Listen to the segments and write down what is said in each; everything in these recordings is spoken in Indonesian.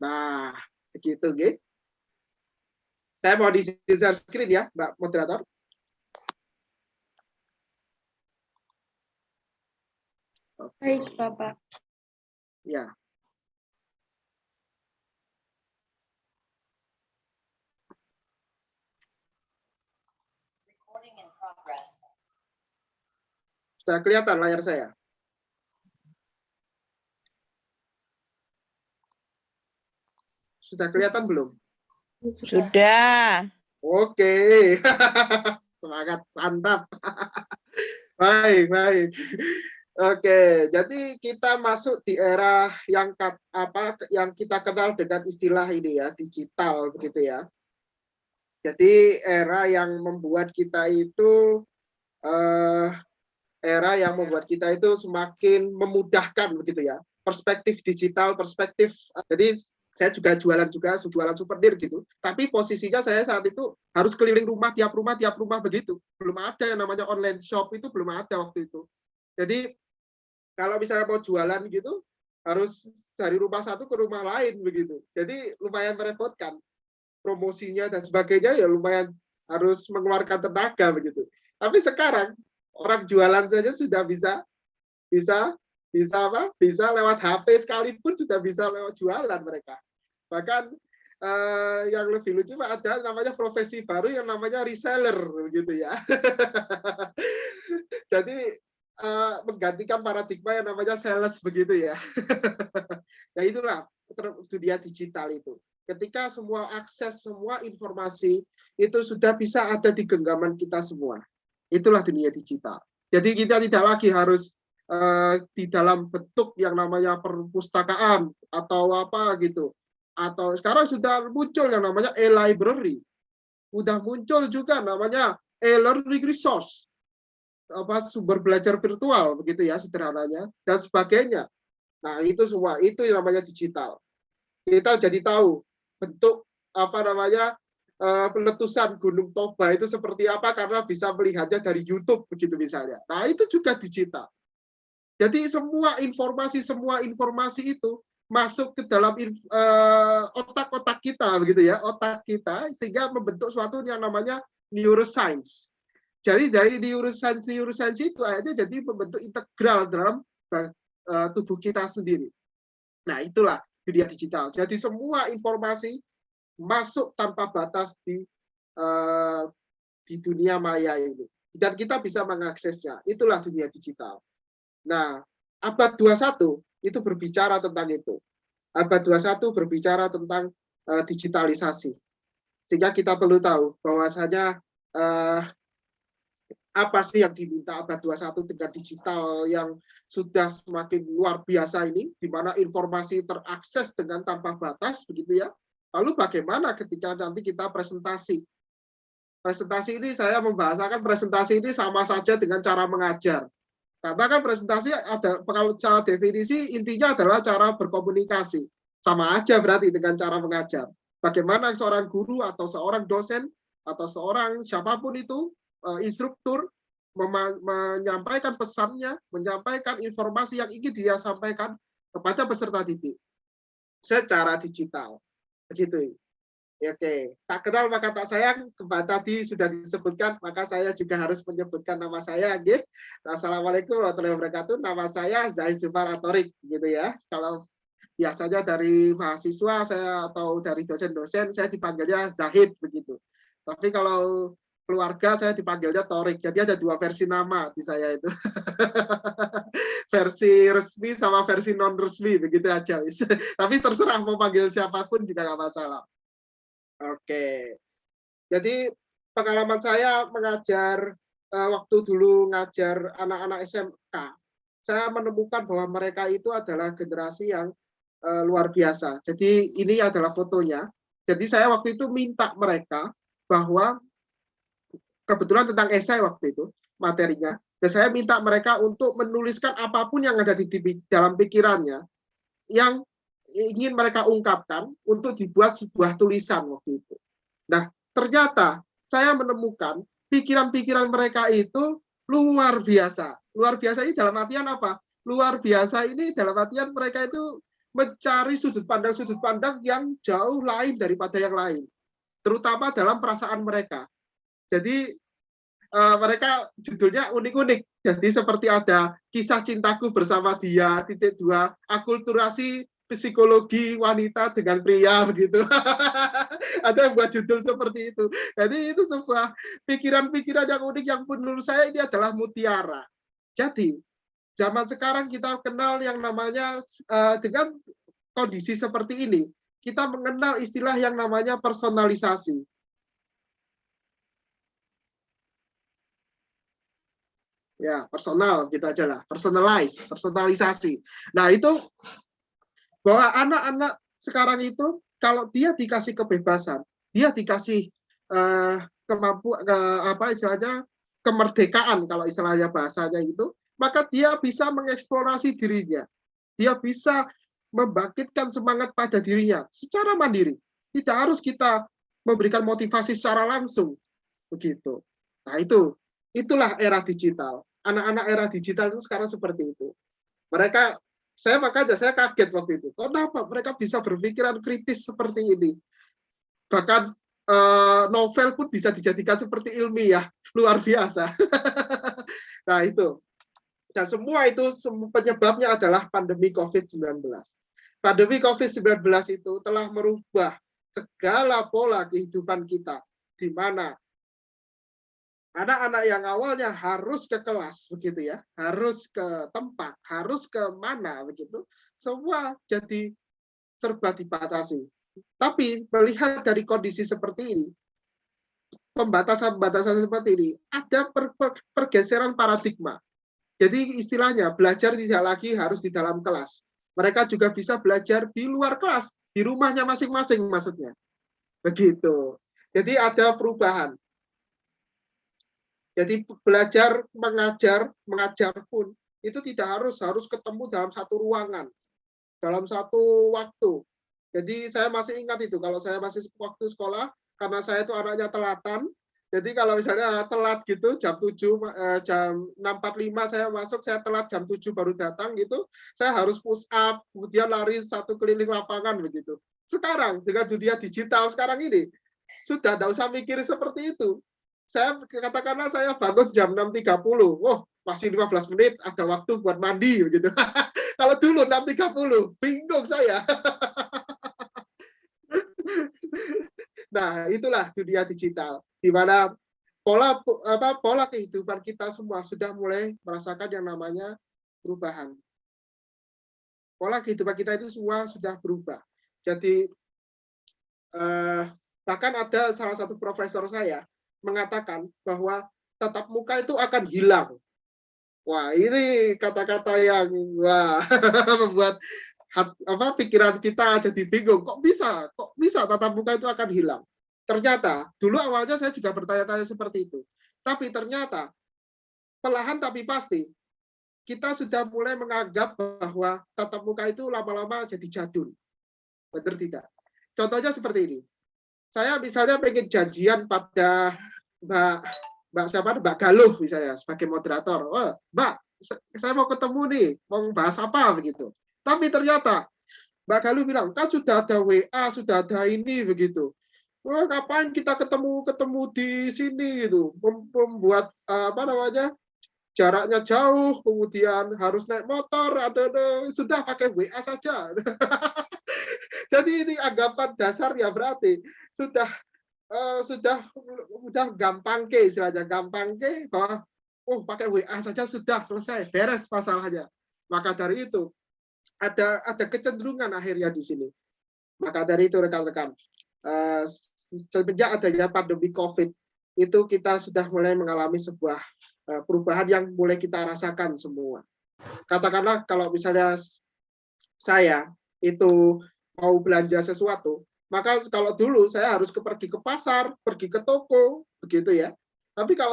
Nah, begitu, G. Saya mau di share screen ya, Mbak Moderator. Baik, Bapak. Ya. Sudah kelihatan layar saya? Sudah kelihatan belum? Sudah. Oke. Semangat, mantap. Baik, baik. Oke, jadi kita masuk di era yang yang kita kenal dengan istilah ini ya, digital begitu ya. Jadi era yang membuat kita itu semakin memudahkan begitu ya. Perspektif digital, jadi saya juga jualan souvenir gitu. Tapi posisinya saya saat itu harus keliling tiap rumah begitu. Belum ada yang namanya online shop, itu belum ada waktu itu. Jadi kalau misalnya mau jualan gitu, harus dari rumah satu ke rumah lain begitu. Jadi lumayan merepotkan. Promosinya dan sebagainya ya lumayan harus mengeluarkan tenaga begitu. Tapi sekarang orang jualan saja sudah bisa lewat HP sekalipun sudah bisa lewat jualan mereka. Bahkan yang lebih lucu ada namanya profesi baru yang namanya reseller begitu ya. Jadi menggantikan paradigma yang namanya sales begitu ya. Nah itulah dunia digital itu. Ketika semua akses, semua informasi itu sudah bisa ada di genggaman kita semua. Itulah dunia digital. Jadi kita tidak lagi harus di dalam bentuk yang namanya perpustakaan atau apa gitu. Atau sekarang sudah muncul yang namanya e-library. Sudah muncul juga namanya e-learning resource. Sumber belajar virtual begitu ya sederhananya dan sebagainya. Nah, itu semua itu yang namanya digital. Kita jadi tahu bentuk peletusan Gunung Toba itu seperti apa karena bisa melihatnya dari YouTube begitu misalnya. Nah, itu juga digital. Jadi semua informasi itu masuk ke dalam otak-otak kita begitu ya, otak kita sehingga membentuk suatu yang namanya neuroscience. Jadi dari neuroscience itu akhirnya jadi membentuk integral dalam tubuh kita sendiri. Nah, itulah dunia digital. Jadi semua informasi masuk tanpa batas di dunia maya ini. Dan kita bisa mengaksesnya. Itulah dunia digital. Nah, abad 21 itu berbicara tentang itu. Abad 21 berbicara tentang digitalisasi. Sehingga kita perlu tahu bahwasanya apa sih yang diminta abad 21 dengan digital yang sudah semakin luar biasa ini, di mana informasi terakses dengan tanpa batas, begitu ya. Lalu bagaimana ketika nanti kita presentasi? Presentasi ini saya membahasakan presentasi ini sama saja dengan cara mengajar. Karena kan presentasi ada, kalau secara definisi intinya adalah cara berkomunikasi. Sama aja berarti dengan cara mengajar. Bagaimana seorang guru atau seorang dosen atau seorang siapapun itu instruktur menyampaikan pesannya, menyampaikan informasi yang ingin dia sampaikan kepada peserta didik secara digital. Begitu. Oke, tak kenal maka tak sayang, tadi sudah disebutkan, maka saya juga harus menyebutkan nama saya. Assalamualaikum warahmatullahi wabarakatuh. Nama saya Zahid Zufar Atorik, gitu ya. Kalau biasanya dari mahasiswa saya atau dari dosen-dosen saya dipanggilnya Zahid begitu. Tapi kalau keluarga saya dipanggilnya Torik. Jadi ada dua versi nama di saya itu. Versi resmi sama versi non resmi begitu aja. Tapi terserah mau panggil siapapun juga nggak masalah. Oke. Jadi pengalaman saya mengajar waktu dulu ngajar anak-anak SMK, saya menemukan bahwa mereka itu adalah generasi yang luar biasa. Jadi ini adalah fotonya. Jadi saya waktu itu minta mereka bahwa kebetulan tentang esai waktu itu materinya, dan saya minta mereka untuk menuliskan apapun yang ada di dalam pikirannya yang ingin mereka ungkapkan untuk dibuat sebuah tulisan waktu itu. Nah, ternyata saya menemukan pikiran-pikiran mereka itu luar biasa. Luar biasa ini dalam artian apa? Luar biasa ini dalam artian mereka itu mencari sudut pandang yang jauh lain daripada yang lain, terutama dalam perasaan mereka. Jadi mereka judulnya unik-unik. Jadi seperti ada kisah cintaku bersama dia, .2, akulturasi psikologi wanita dengan pria begitu. Ada yang buat judul seperti itu. Jadi itu sebuah pikiran-pikiran yang unik yang menurut saya ini adalah mutiara. Jadi zaman sekarang kita kenal yang namanya dengan kondisi seperti ini, kita mengenal istilah yang namanya personalisasi. Ya, personal gitu aja lah, personalisasi. Nah, itu bahwa anak-anak sekarang itu kalau dia dikasih kebebasan, dia dikasih kemerdekaan kalau istilahnya bahasanya itu, maka dia bisa mengeksplorasi dirinya. Dia bisa membangkitkan semangat pada dirinya secara mandiri. Tidak harus kita memberikan motivasi secara langsung. Begitu. Nah, itulah era digital. Anak-anak era digital itu sekarang seperti itu. Makanya saya kaget waktu itu. Kenapa mereka bisa berpikiran kritis seperti ini? Bahkan novel pun bisa dijadikan seperti ilmiah, luar biasa. Nah, itu. Dan semua itu penyebabnya adalah pandemi COVID-19. Pandemi COVID-19 itu telah merubah segala pola kehidupan kita, di mana anak-anak yang awalnya harus ke kelas begitu ya, harus ke tempat, harus ke mana begitu, semua jadi serba dibatasi. Tapi melihat dari kondisi seperti ini, pembatasan-pembatasan seperti ini, ada pergeseran paradigma. Jadi istilahnya belajar tidak lagi harus di dalam kelas. Mereka juga bisa belajar di luar kelas, di rumahnya masing-masing maksudnya. Begitu. Jadi ada perubahan. Jadi belajar, mengajar pun itu tidak harus ketemu dalam satu ruangan, dalam satu waktu. Jadi saya masih ingat itu, kalau saya masih waktu sekolah, karena saya itu anaknya telatan, jadi kalau misalnya telat gitu, jam 6.45 saya masuk, saya telat jam 7 baru datang gitu, saya harus push up, kemudian lari satu keliling lapangan begitu. Sekarang, dengan dunia digital sekarang ini, sudah tidak usah mikir seperti itu. Saya katakanlah saya bangun jam 6.30, masih 15 menit, ada waktu buat mandi begitu. Kalau dulu 6.30, bingung saya. Nah, itulah dunia digital, di mana pola kehidupan kita semua sudah mulai merasakan yang namanya perubahan. Pola kehidupan kita itu semua sudah berubah. Jadi bahkan ada salah satu profesor saya mengatakan bahwa tatap muka itu akan hilang. Wah, ini kata-kata yang membuat pikiran kita jadi bingung. Kok bisa tatap muka itu akan hilang? Ternyata, dulu awalnya saya juga bertanya-tanya seperti itu. Tapi ternyata, perlahan tapi pasti, kita sudah mulai menganggap bahwa tatap muka itu lama-lama jadi jadul. Benar tidak? Contohnya seperti ini. Saya misalnya pengen janjian pada Mbak Galuh misalnya sebagai moderator. Mbak, saya mau ketemu nih, mau bahas apa begitu. Tapi ternyata Mbak Galuh bilang, kan sudah ada WA, sudah ada ini begitu. Ngapain kita ketemu di sini gitu, membuat jaraknya jauh, kemudian harus naik motor, sudah pakai WA saja. Jadi ini anggapan dasar ya berarti sudah gampang ke istilahnya, gampang ke bahwa pakai WA saja sudah selesai, beres masalahnya. Maka dari itu ada kecenderungan akhirnya di sini. Maka dari itu rekan-rekan, semenjak adanya pandemi COVID itu kita sudah mulai mengalami sebuah perubahan yang mulai kita rasakan semua. Katakanlah kalau misalnya saya itu mau belanja sesuatu, maka kalau dulu saya harus pergi ke pasar, pergi ke toko, begitu ya. Tapi kalau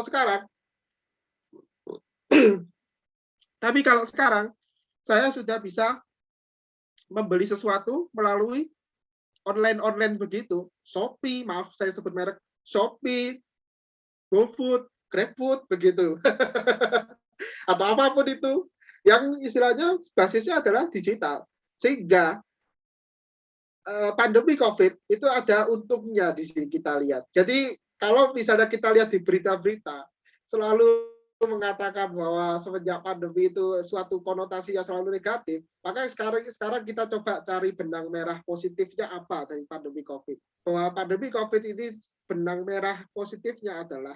sekarang saya sudah bisa membeli sesuatu melalui online begitu. Shopee, maaf saya sebut merek, Shopee, GoFood, GrabFood begitu. Atau apapun itu yang istilahnya basisnya adalah digital. Sehingga pandemi COVID itu ada untungnya di sini kita lihat. Jadi kalau misalnya kita lihat di berita-berita selalu mengatakan bahwa semenjak pandemi itu suatu konotasi yang selalu negatif, maka sekarang kita coba cari benang merah positifnya apa dari pandemi COVID. Bahwa pandemi COVID ini benang merah positifnya adalah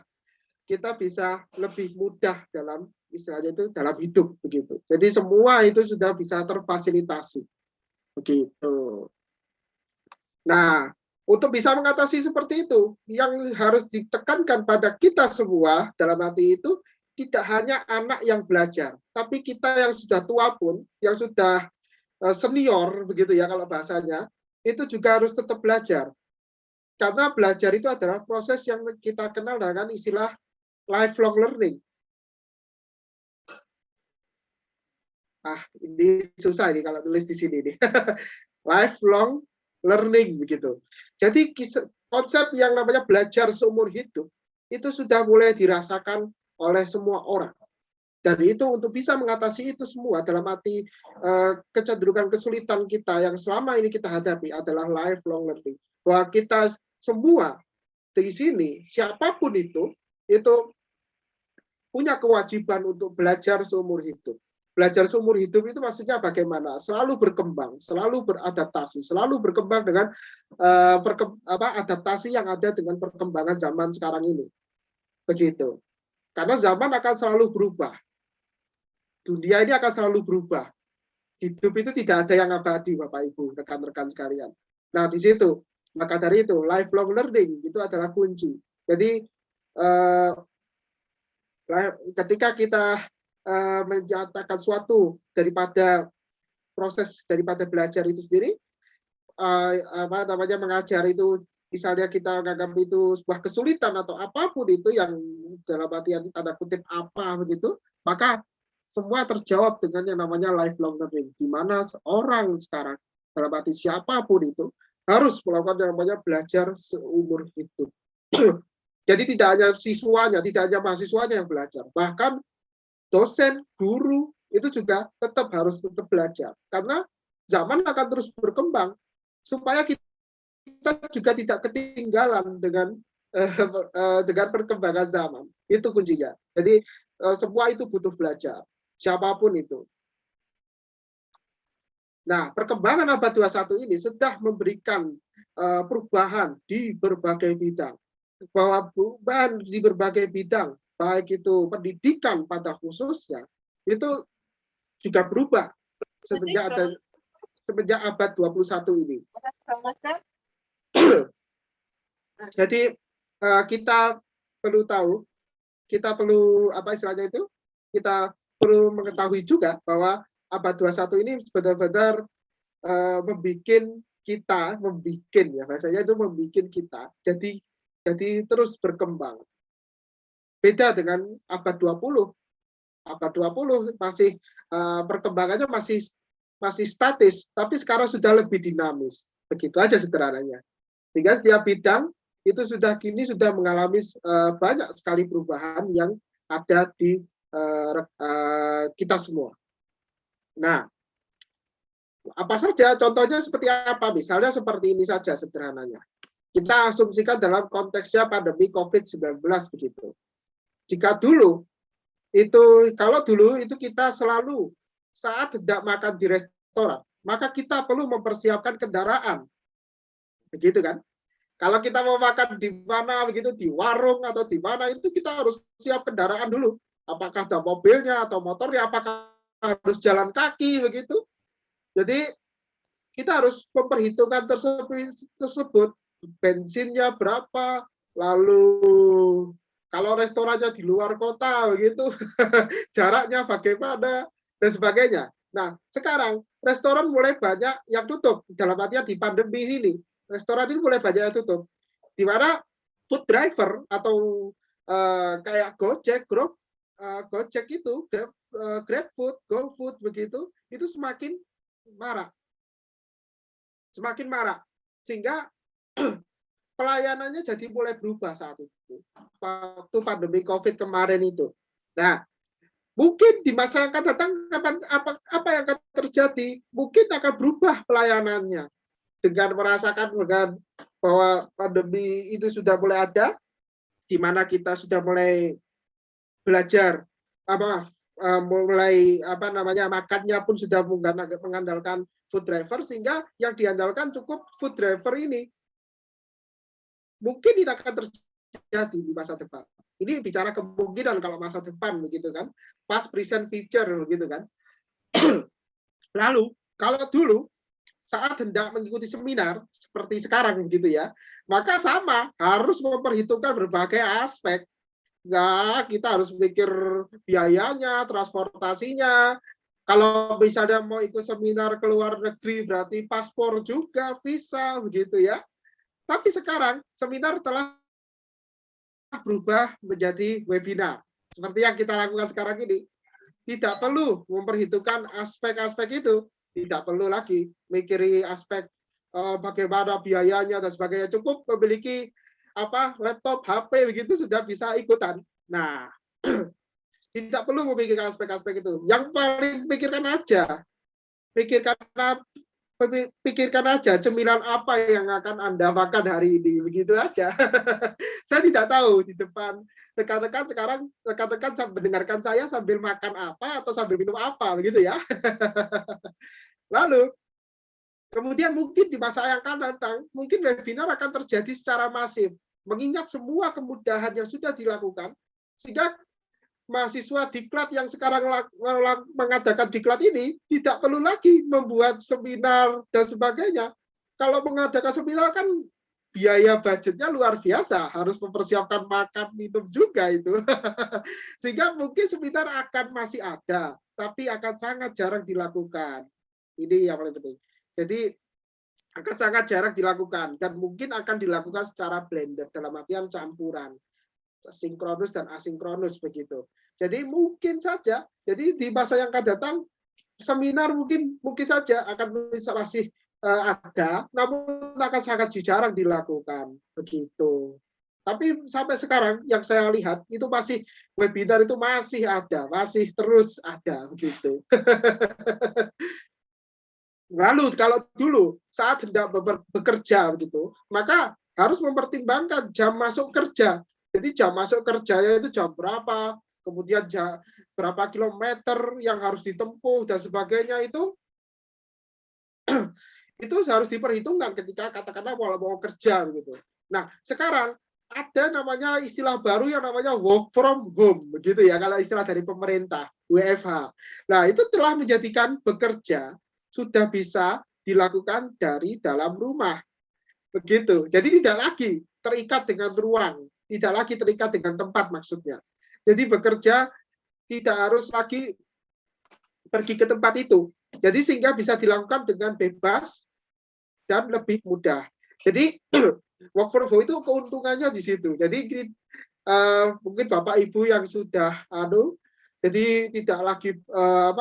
kita bisa lebih mudah dalam istilahnya itu dalam hidup begitu. Jadi semua itu sudah bisa terfasilitasi begitu. Nah, untuk bisa mengatasi seperti itu, yang harus ditekankan pada kita semua dalam arti itu tidak hanya anak yang belajar, tapi kita yang sudah tua pun, yang sudah senior begitu ya kalau bahasanya, itu juga harus tetap belajar. Karena belajar itu adalah proses yang kita kenal dengan istilah lifelong learning. Ini susah nih kalau tulis di sini nih. Lifelong learning begitu. Jadi konsep yang namanya belajar seumur hidup itu sudah mulai dirasakan oleh semua orang. Dan itu untuk bisa mengatasi itu semua dalam arti kecenderungan kesulitan kita yang selama ini kita hadapi adalah lifelong learning. Bahwa kita semua di sini siapapun itu punya kewajiban untuk belajar seumur hidup. Belajar seumur hidup itu maksudnya bagaimana? Selalu berkembang, selalu beradaptasi, selalu berkembang dengan adaptasi yang ada dengan perkembangan zaman sekarang ini. Begitu. Karena zaman akan selalu berubah. Dunia ini akan selalu berubah. Hidup itu tidak ada yang abadi, Bapak Ibu, rekan-rekan sekalian. Nah, di situ, maka dari itu, lifelong learning itu adalah kunci. Jadi, ketika kita menyatakan suatu daripada proses daripada belajar itu sendiri, mengajar itu misalnya kita menganggap itu sebuah kesulitan atau apapun itu yang dalam artian tanda kutip apa begitu, maka semua terjawab dengan yang namanya lifelong learning, di mana seorang sekarang dalam arti siapapun itu harus melakukan yang namanya belajar seumur hidup. Jadi tidak hanya siswanya, tidak hanya mahasiswanya yang belajar, bahkan dosen, guru itu juga tetap harus belajar karena zaman akan terus berkembang supaya kita juga tidak ketinggalan dengan perkembangan zaman. Itu kuncinya. Jadi semua itu butuh belajar, siapapun itu. Nah, perkembangan abad 21 ini sudah memberikan perubahan di berbagai bidang. Bahwa perubahan di berbagai bidang, baik itu pendidikan pada khususnya, itu juga berubah semenjak abad 21 ini. Jadi kita perlu tahu, kita perlu kita perlu mengetahui juga bahwa abad 21 ini benar-benar membuat kita jadi terus berkembang. Beda dengan abad 20. Abad 20 masih perkembangannya masih statis, tapi sekarang sudah lebih dinamis. Begitu aja sederhananya. Sehingga setiap bidang itu sudah mengalami banyak sekali perubahan yang ada di kita semua. Nah, apa saja contohnya seperti apa? Misalnya seperti ini saja sederhananya. Kita asumsikan dalam konteksnya pandemi COVID-19 begitu. Jika kalau dulu itu kita selalu saat tidak makan di restoran, maka kita perlu mempersiapkan kendaraan. Begitu kan? Kalau kita mau makan di mana begitu, di warung atau di mana, itu kita harus siap kendaraan dulu. Apakah ada mobilnya atau motornya, apakah harus jalan kaki begitu. Jadi kita harus memperhitungkan tersebut, bensinnya berapa, lalu kalau restorannya di luar kota begitu, jaraknya bagaimana dan sebagainya. Nah, sekarang restoran mulai banyak yang tutup dalam artian di pandemi ini. Restoran ini mulai banyak yang tutup. Di mana food driver atau kayak Gojek, Gojek itu, GrabFood, GoFood begitu, itu semakin marak. Semakin marak. Sehingga pelayanannya jadi mulai berubah saat itu. Waktu pandemi COVID kemarin itu. Nah, mungkin di masa yang akan datang apa yang akan terjadi? Mungkin akan berubah pelayanannya. dengan merasakan bahwa pandemi itu sudah mulai ada, di mana kita sudah mulai belajar mulai makannya pun sudah mengandalkan food driver, sehingga yang diandalkan cukup food driver ini mungkin tidak akan terjadi di masa depan. Ini bicara kemungkinan kalau masa depan begitu kan, past present future begitu kan. Lalu kalau dulu saat hendak mengikuti seminar seperti sekarang begitu ya, maka sama harus memperhitungkan berbagai aspek. Nah, kita harus mikir biayanya, transportasinya. Kalau misalnya mau ikut seminar ke luar negeri berarti paspor juga, visa begitu ya. Tapi sekarang seminar telah berubah menjadi webinar. Seperti yang kita lakukan sekarang ini. Tidak perlu memperhitungkan aspek-aspek itu. Tidak perlu lagi mikiri aspek bagaimana biayanya dan sebagainya. Cukup memiliki laptop, HP begitu sudah bisa ikutan. Nah, tidak perlu memikirkan aspek-aspek itu. Yang paling pikirkan aja cemilan apa yang akan Anda makan hari ini, begitu aja. Saya tidak tahu di depan rekan-rekan sekarang, rekan-rekan mendengarkan saya sambil makan apa atau sambil minum apa, begitu ya. Lalu, kemudian mungkin di masa yang akan datang, mungkin webinar akan terjadi secara masif, mengingat semua kemudahan yang sudah dilakukan, sehingga mahasiswa diklat yang sekarang mengadakan diklat ini tidak perlu lagi membuat seminar dan sebagainya. Kalau mengadakan seminar kan biaya budgetnya luar biasa, harus mempersiapkan makan minum juga itu. Sehingga mungkin seminar akan masih ada, tapi akan sangat jarang dilakukan. Ini yang paling penting. Jadi akan sangat jarang dilakukan dan mungkin akan dilakukan secara blended, dalam artian campuran, sinkronus dan asinkronus begitu. Jadi mungkin saja, jadi di masa yang akan datang seminar mungkin saja akan masih ada, namun akan sangat jarang dilakukan begitu. Tapi sampai sekarang yang saya lihat itu masih webinar itu masih ada, masih terus ada begitu. Lalu kalau dulu saat hendak bekerja begitu, maka harus mempertimbangkan jam masuk kerja. Jadi jam masuk kerjanya itu jam berapa, kemudian berapa kilometer yang harus ditempuh dan sebagainya itu harus diperhitungkan ketika katakanlah mau kerja gitu. Nah, sekarang ada namanya istilah baru yang namanya work from home begitu ya, kalau istilah dari pemerintah, WFH. Nah, itu telah menjadikan bekerja sudah bisa dilakukan dari dalam rumah. Begitu. Jadi tidak lagi terikat dengan ruang, tidak lagi terikat dengan tempat maksudnya. Jadi bekerja tidak harus lagi pergi ke tempat itu. Jadi sehingga bisa dilakukan dengan bebas dan lebih mudah. Jadi work from home itu keuntungannya di situ. Jadi mungkin Bapak Ibu yang sudah jadi tidak lagi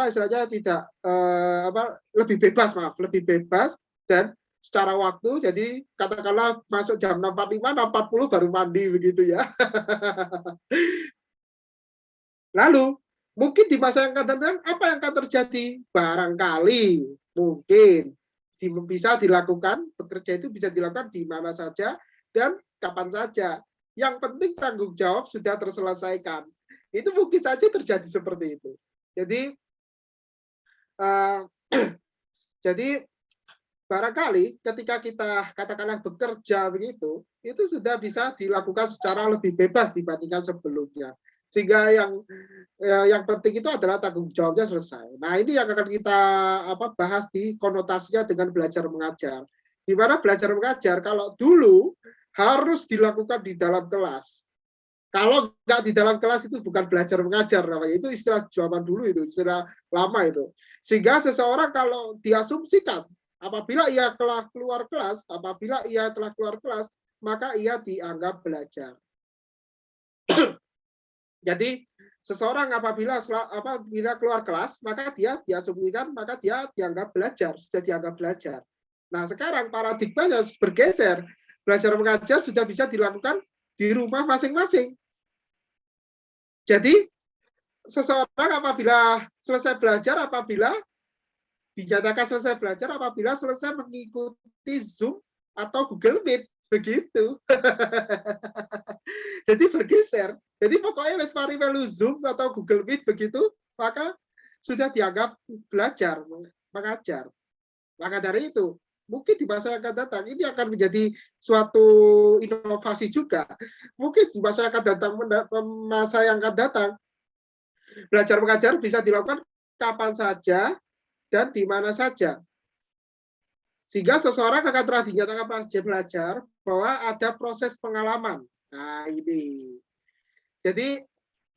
istilahnya tidak lebih bebas dan secara waktu. Jadi katakanlah masuk jam 6.45, 6.40 baru mandi begitu ya. Lalu mungkin di masa yang akan datang apa yang akan terjadi? Barangkali mungkin bisa dilakukan, bekerja itu bisa dilakukan di mana saja dan kapan saja. Yang penting tanggung jawab sudah terselesaikan. Itu mungkin saja terjadi seperti itu. Jadi barangkali ketika kita katakanlah bekerja begitu, itu sudah bisa dilakukan secara lebih bebas dibandingkan sebelumnya. Sehingga yang penting itu adalah tanggung jawabnya selesai. Nah, ini yang akan kita bahas di konotasinya dengan belajar mengajar. Di mana belajar mengajar kalau dulu harus dilakukan di dalam kelas. Kalau nggak di dalam kelas itu bukan belajar mengajar namanya. Itu istilah zaman dulu, itu istilah lama itu. Sehingga seseorang kalau diasumsikan apabila ia telah keluar kelas, maka ia dianggap belajar. Jadi seseorang apabila keluar kelas, maka dia diasumsikan, maka dia dianggap belajar, sudah dianggap belajar. Nah, sekarang paradigmanya bergeser. Belajar mengajar sudah bisa dilakukan di rumah masing-masing. Jadi seseorang apabila selesai belajar, apabila dinyatakan selesai belajar apabila selesai mengikuti Zoom atau Google Meet. Begitu. Jadi bergeser. Jadi pokoknya wis mari melu Zoom atau Google Meet begitu, maka sudah dianggap belajar, mengajar. Maka dari itu, mungkin di masa yang akan datang ini akan menjadi suatu inovasi juga. Mungkin di masa yang akan datang, belajar mengajar bisa dilakukan kapan saja dan di mana saja. Sehingga seseorang akan telah dinyatakan belajar bahwa ada proses pengalaman. Nah, ini. Jadi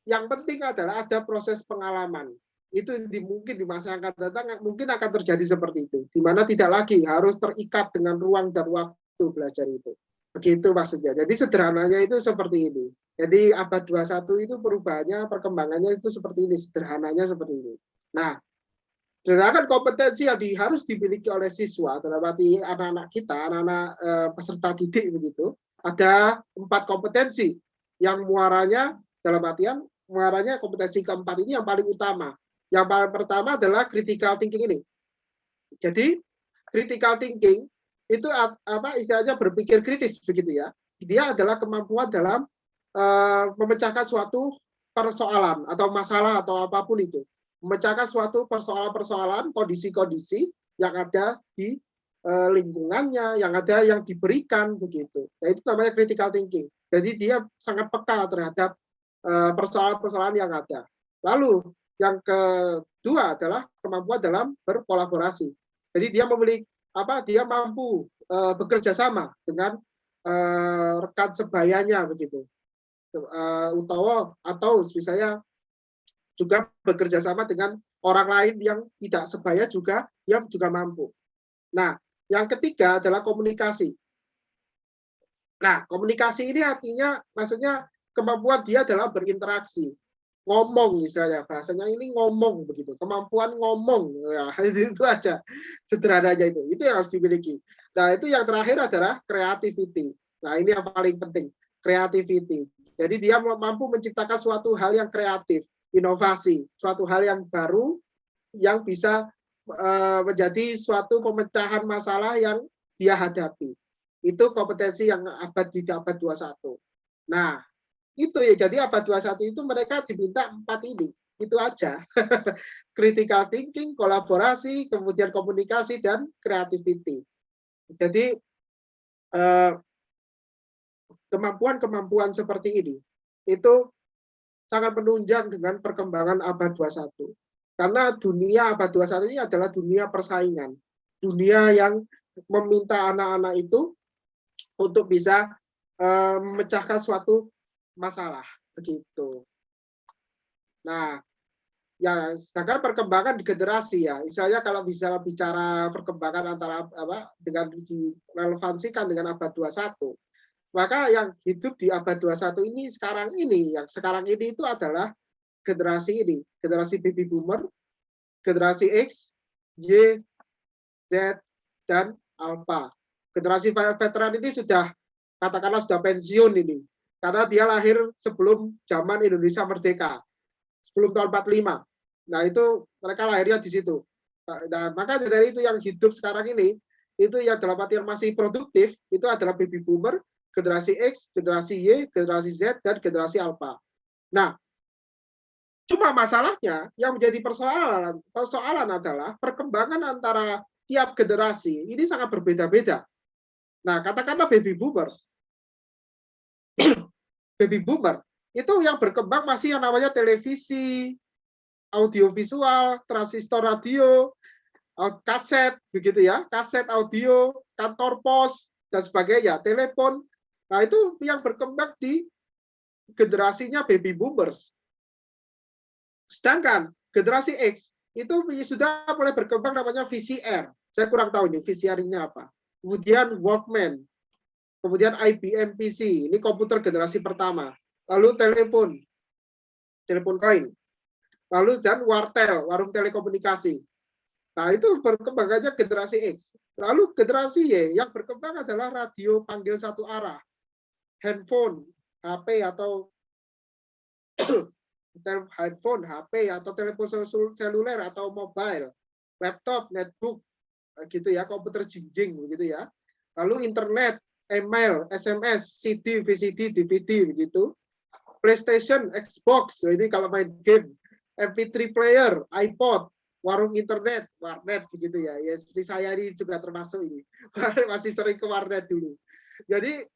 yang penting adalah ada proses pengalaman. Itu mungkin di masa yang akan datang mungkin akan terjadi seperti itu. Di mana tidak lagi harus terikat dengan ruang dan waktu belajar itu. Begitu maksudnya. Jadi sederhananya itu seperti ini. Jadi abad 21 itu perubahannya, perkembangannya itu seperti ini. Sederhananya seperti ini. Nah, sedangkan kompetensi yang harus dimiliki oleh siswa, dalam arti anak-anak kita, anak-anak peserta didik begitu, ada 4 kompetensi yang muaranya dalam artian muaranya kompetensi keempat ini yang paling utama. Yang paling pertama adalah critical thinking ini. Jadi critical thinking itu apa istilahnya berpikir kritis begitu ya. Dia adalah kemampuan dalam memecahkan suatu persoalan atau masalah atau apapun itu. Memecahkan suatu persoalan-persoalan, kondisi-kondisi yang ada di lingkungannya, yang ada yang diberikan begitu. Nah, itu namanya critical thinking. Jadi dia sangat peka terhadap persoalan-persoalan yang ada. Lalu yang kedua adalah kemampuan dalam berkolaborasi. Jadi dia memiliki dia mampu bekerja sama dengan rekan sebayanya begitu. Atau misalnya juga bekerja sama dengan orang lain yang tidak sebaya juga yang juga mampu. Nah, yang ketiga adalah komunikasi. Nah, komunikasi ini artinya maksudnya kemampuan dia dalam berinteraksi. Ngomong misalnya, bahasanya ini ngomong begitu. Kemampuan ngomong. Ya, itu aja. Sederhananya itu. Itu yang harus dimiliki. Nah, itu yang terakhir adalah creativity. Nah, ini yang paling penting. Creativity. Jadi dia mampu menciptakan suatu hal yang kreatif, inovasi, suatu hal yang baru yang bisa menjadi suatu pemecahan masalah yang dia hadapi. Itu kompetensi yang di abad 21. Nah, itu ya, jadi abad 21 itu mereka diminta 4 ini. Itu aja. Critical thinking, kolaborasi, kemudian komunikasi, dan creativity. Jadi, kemampuan-kemampuan seperti ini, itu sangat menunjang dengan perkembangan abad 21. Karena dunia abad 21 ini adalah dunia persaingan. Dunia yang meminta anak-anak itu untuk bisa memecahkan suatu masalah begitu. Nah, ya sedangkan perkembangan di generasi ya, misalnya kalau bisa bicara perkembangan antara dengan direlevansikan dengan abad 21, maka yang hidup di abad 21 ini yang sekarang ini itu adalah generasi ini, generasi baby boomer, generasi X, Y, Z, dan Alpha. Generasi veteran ini sudah katakanlah sudah pensiun ini, karena dia lahir sebelum zaman Indonesia merdeka, sebelum tahun 45. Nah, itu mereka lahirnya di situ. Nah, maka dari itu yang hidup sekarang ini, itu yang dalam artian masih produktif, itu adalah baby boomer, generasi X, generasi Y, generasi Z, dan generasi Alpha. Nah, cuma masalahnya yang menjadi persoalan adalah perkembangan antara tiap generasi ini sangat berbeda-beda. Nah, katakanlah baby boomer itu yang berkembang masih yang namanya televisi, audiovisual, transistor radio, kaset begitu ya, kaset audio, kantor pos dan sebagainya, telepon. Nah, itu yang berkembang di generasinya baby boomers. Sedangkan generasi X itu sudah mulai berkembang namanya VCR. Saya kurang tahu ini VCR ini apa. Kemudian Walkman, kemudian IBM PC, ini komputer generasi pertama. Lalu telepon koin. Lalu dan wartel, warung telekomunikasi. Nah, itu perkembangannya generasi X. Lalu generasi Y yang berkembang adalah radio panggil satu arah, handphone, HP atau handphone, HP atau telepon seluler atau mobile. laptop, netbook, gitu ya, komputer jinjing begitu ya. Lalu internet, email, SMS, CD, VCD, DVD begitu. PlayStation, Xbox, jadi kalau main game, MP3 player, iPod, warung internet, warnet begitu ya. Ya seperti saya ini juga termasuk ini. Masih sering ke warnet dulu. Jadi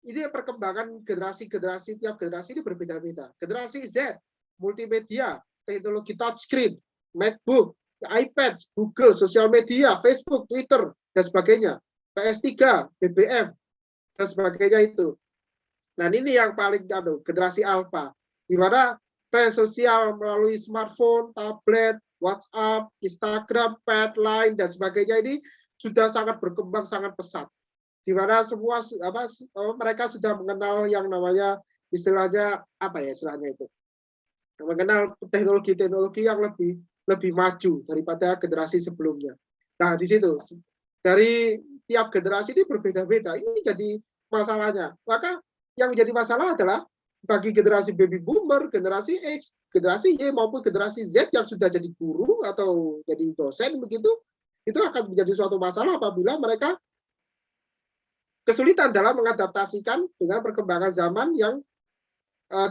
ini perkembangan generasi-generasi, tiap generasi ini berbeda-beda. Generasi Z, multimedia, teknologi touchscreen, MacBook, iPad, Google, sosial media, Facebook, Twitter, dan sebagainya. PS3, BBM, dan sebagainya itu. Nah, ini yang paling generasi alpha, di mana tren sosial melalui smartphone, tablet, WhatsApp, Instagram, pad, line, dan sebagainya ini sudah sangat berkembang, sangat pesat. Di mana semua mereka sudah mengenal yang namanya istilahnya apa ya istilahnya itu, mengenal teknologi-teknologi yang lebih maju daripada generasi sebelumnya. Nah, di situ dari tiap generasi ini berbeda-beda. Ini jadi masalahnya. Maka yang menjadi masalah adalah bagi generasi baby boomer, generasi X, generasi Y maupun generasi Z yang sudah jadi guru atau jadi dosen begitu, itu akan menjadi suatu masalah apabila mereka kesulitan dalam mengadaptasikan dengan perkembangan zaman yang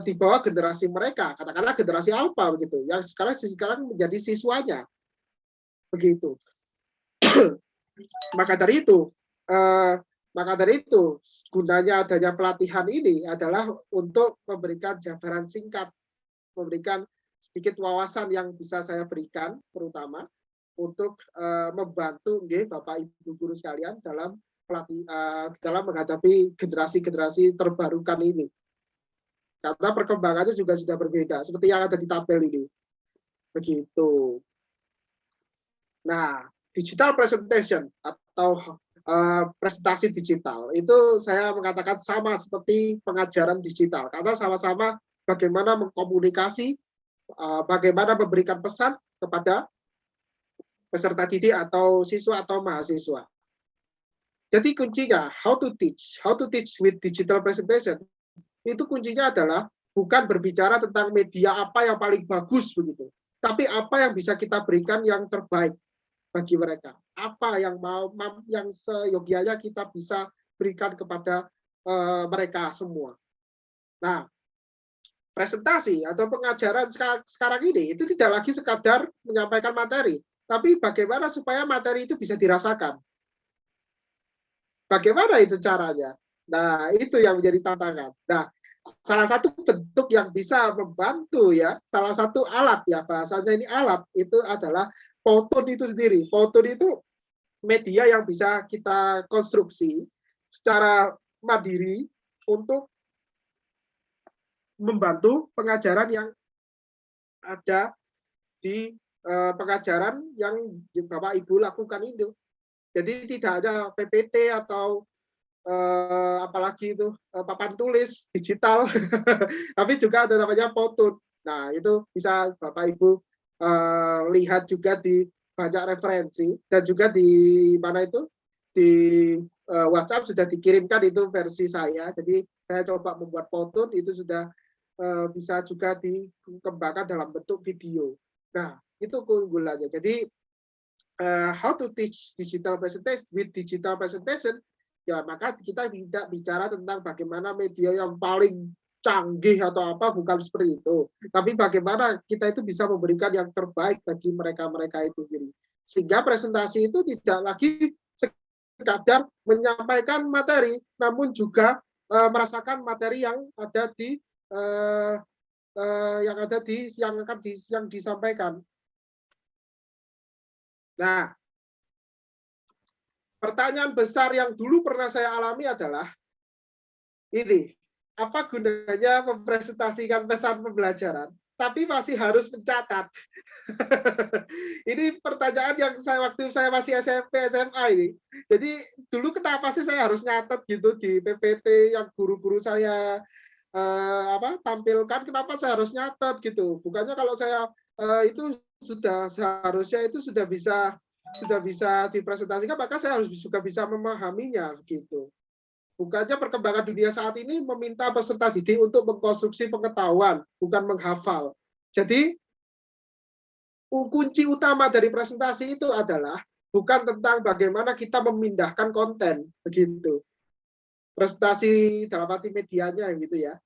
di bawah generasi mereka, katakanlah generasi alpha begitu, yang sekarang menjadi siswanya, begitu. Maka dari itu gunanya adanya pelatihan ini adalah untuk memberikan jabaran singkat, memberikan sedikit wawasan yang bisa saya berikan, terutama untuk membantu Bapak Ibu guru sekalian dalam menghadapi generasi-generasi terbarukan ini. Karena perkembangannya juga sudah berbeda, seperti yang ada di tabel ini. Begitu. Nah, digital presentation atau presentasi digital, itu saya mengatakan sama seperti pengajaran digital. Karena sama-sama bagaimana mengkomunikasi, bagaimana memberikan pesan kepada peserta didik atau siswa atau mahasiswa. Jadi kuncinya how to teach with digital presentation. Itu kuncinya adalah bukan berbicara tentang media apa yang paling bagus begitu, tapi apa yang bisa kita berikan yang terbaik bagi mereka. Apa yang yang seyogianya kita bisa berikan kepada mereka semua. Nah, presentasi atau pengajaran sekarang ini itu tidak lagi sekadar menyampaikan materi, tapi bagaimana supaya materi itu bisa dirasakan. Bagaimana itu caranya? Nah, itu yang menjadi tantangan. Nah, salah satu bentuk yang bisa membantu ya, salah satu alat ya, bahasanya ini alat, itu adalah Powtoon itu sendiri. Powtoon itu media yang bisa kita konstruksi secara mandiri untuk membantu pengajaran yang ada di pengajaran yang Bapak Ibu lakukan itu. Jadi tidak hanya PPT atau apalagi itu papan tulis digital, tapi juga ada namanya Powtoon. Nah, itu bisa Bapak Ibu lihat juga di banyak referensi, dan juga di mana itu di WhatsApp sudah dikirimkan itu versi saya. Jadi saya coba membuat Powtoon, itu sudah bisa juga dikembangkan dalam bentuk video. Nah, itu keunggulannya. Jadi how to teach digital presentation with digital presentation, ya maka kita tidak bicara tentang bagaimana media yang paling canggih atau apa, bukan seperti itu. Tapi bagaimana kita itu bisa memberikan yang terbaik bagi mereka-mereka itu sendiri. Sehingga presentasi itu tidak lagi sekadar menyampaikan materi, namun juga merasakan materi yang ada di yang disampaikan. Nah, pertanyaan besar yang dulu pernah saya alami adalah ini, apa gunanya mempresentasikan pesan pembelajaran, tapi masih harus mencatat? Ini pertanyaan yang waktu saya masih SMP, SMA ini. Jadi dulu kenapa sih saya harus nyatet gitu di PPT yang guru-guru saya tampilkan, kenapa saya harus nyatet gitu? Bukannya kalau saya itu seharusnya itu sudah bisa dipresentasikan, maka saya harus juga bisa memahaminya gitu. Bukannya perkembangan dunia saat ini meminta peserta didik untuk mengkonstruksi pengetahuan, bukan menghafal. Jadi kunci utama dari presentasi itu adalah bukan tentang bagaimana kita memindahkan konten, begitu. Presentasi dalam arti medianya gitu ya.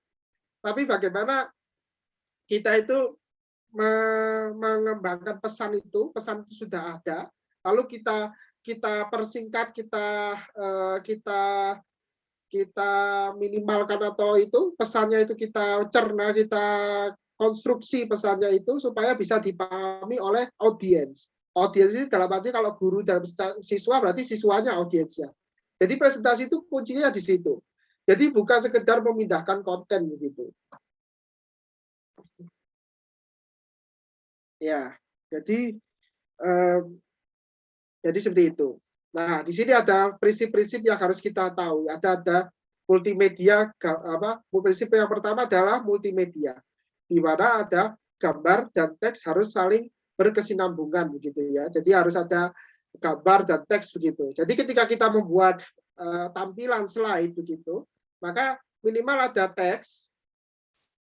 Tapi bagaimana kita itu mengembangkan pesan itu sudah ada, lalu kita persingkat, kita minimalkan atau itu pesannya itu kita cerna, kita konstruksi pesannya itu supaya bisa dipahami oleh audiens. Audiens ini dalam arti kalau guru dalam siswa berarti siswanya audiensnya. Jadi presentasi itu kuncinya di situ. Jadi bukan sekedar memindahkan konten begitu. Ya, jadi seperti itu. Nah, di sini ada prinsip-prinsip yang harus kita tahu. Ada multimedia. Prinsip yang pertama adalah multimedia, di mana ada gambar dan teks harus saling berkesinambungan begitu ya. Jadi harus ada gambar dan teks begitu. Jadi ketika kita membuat tampilan slide begitu, maka minimal ada teks,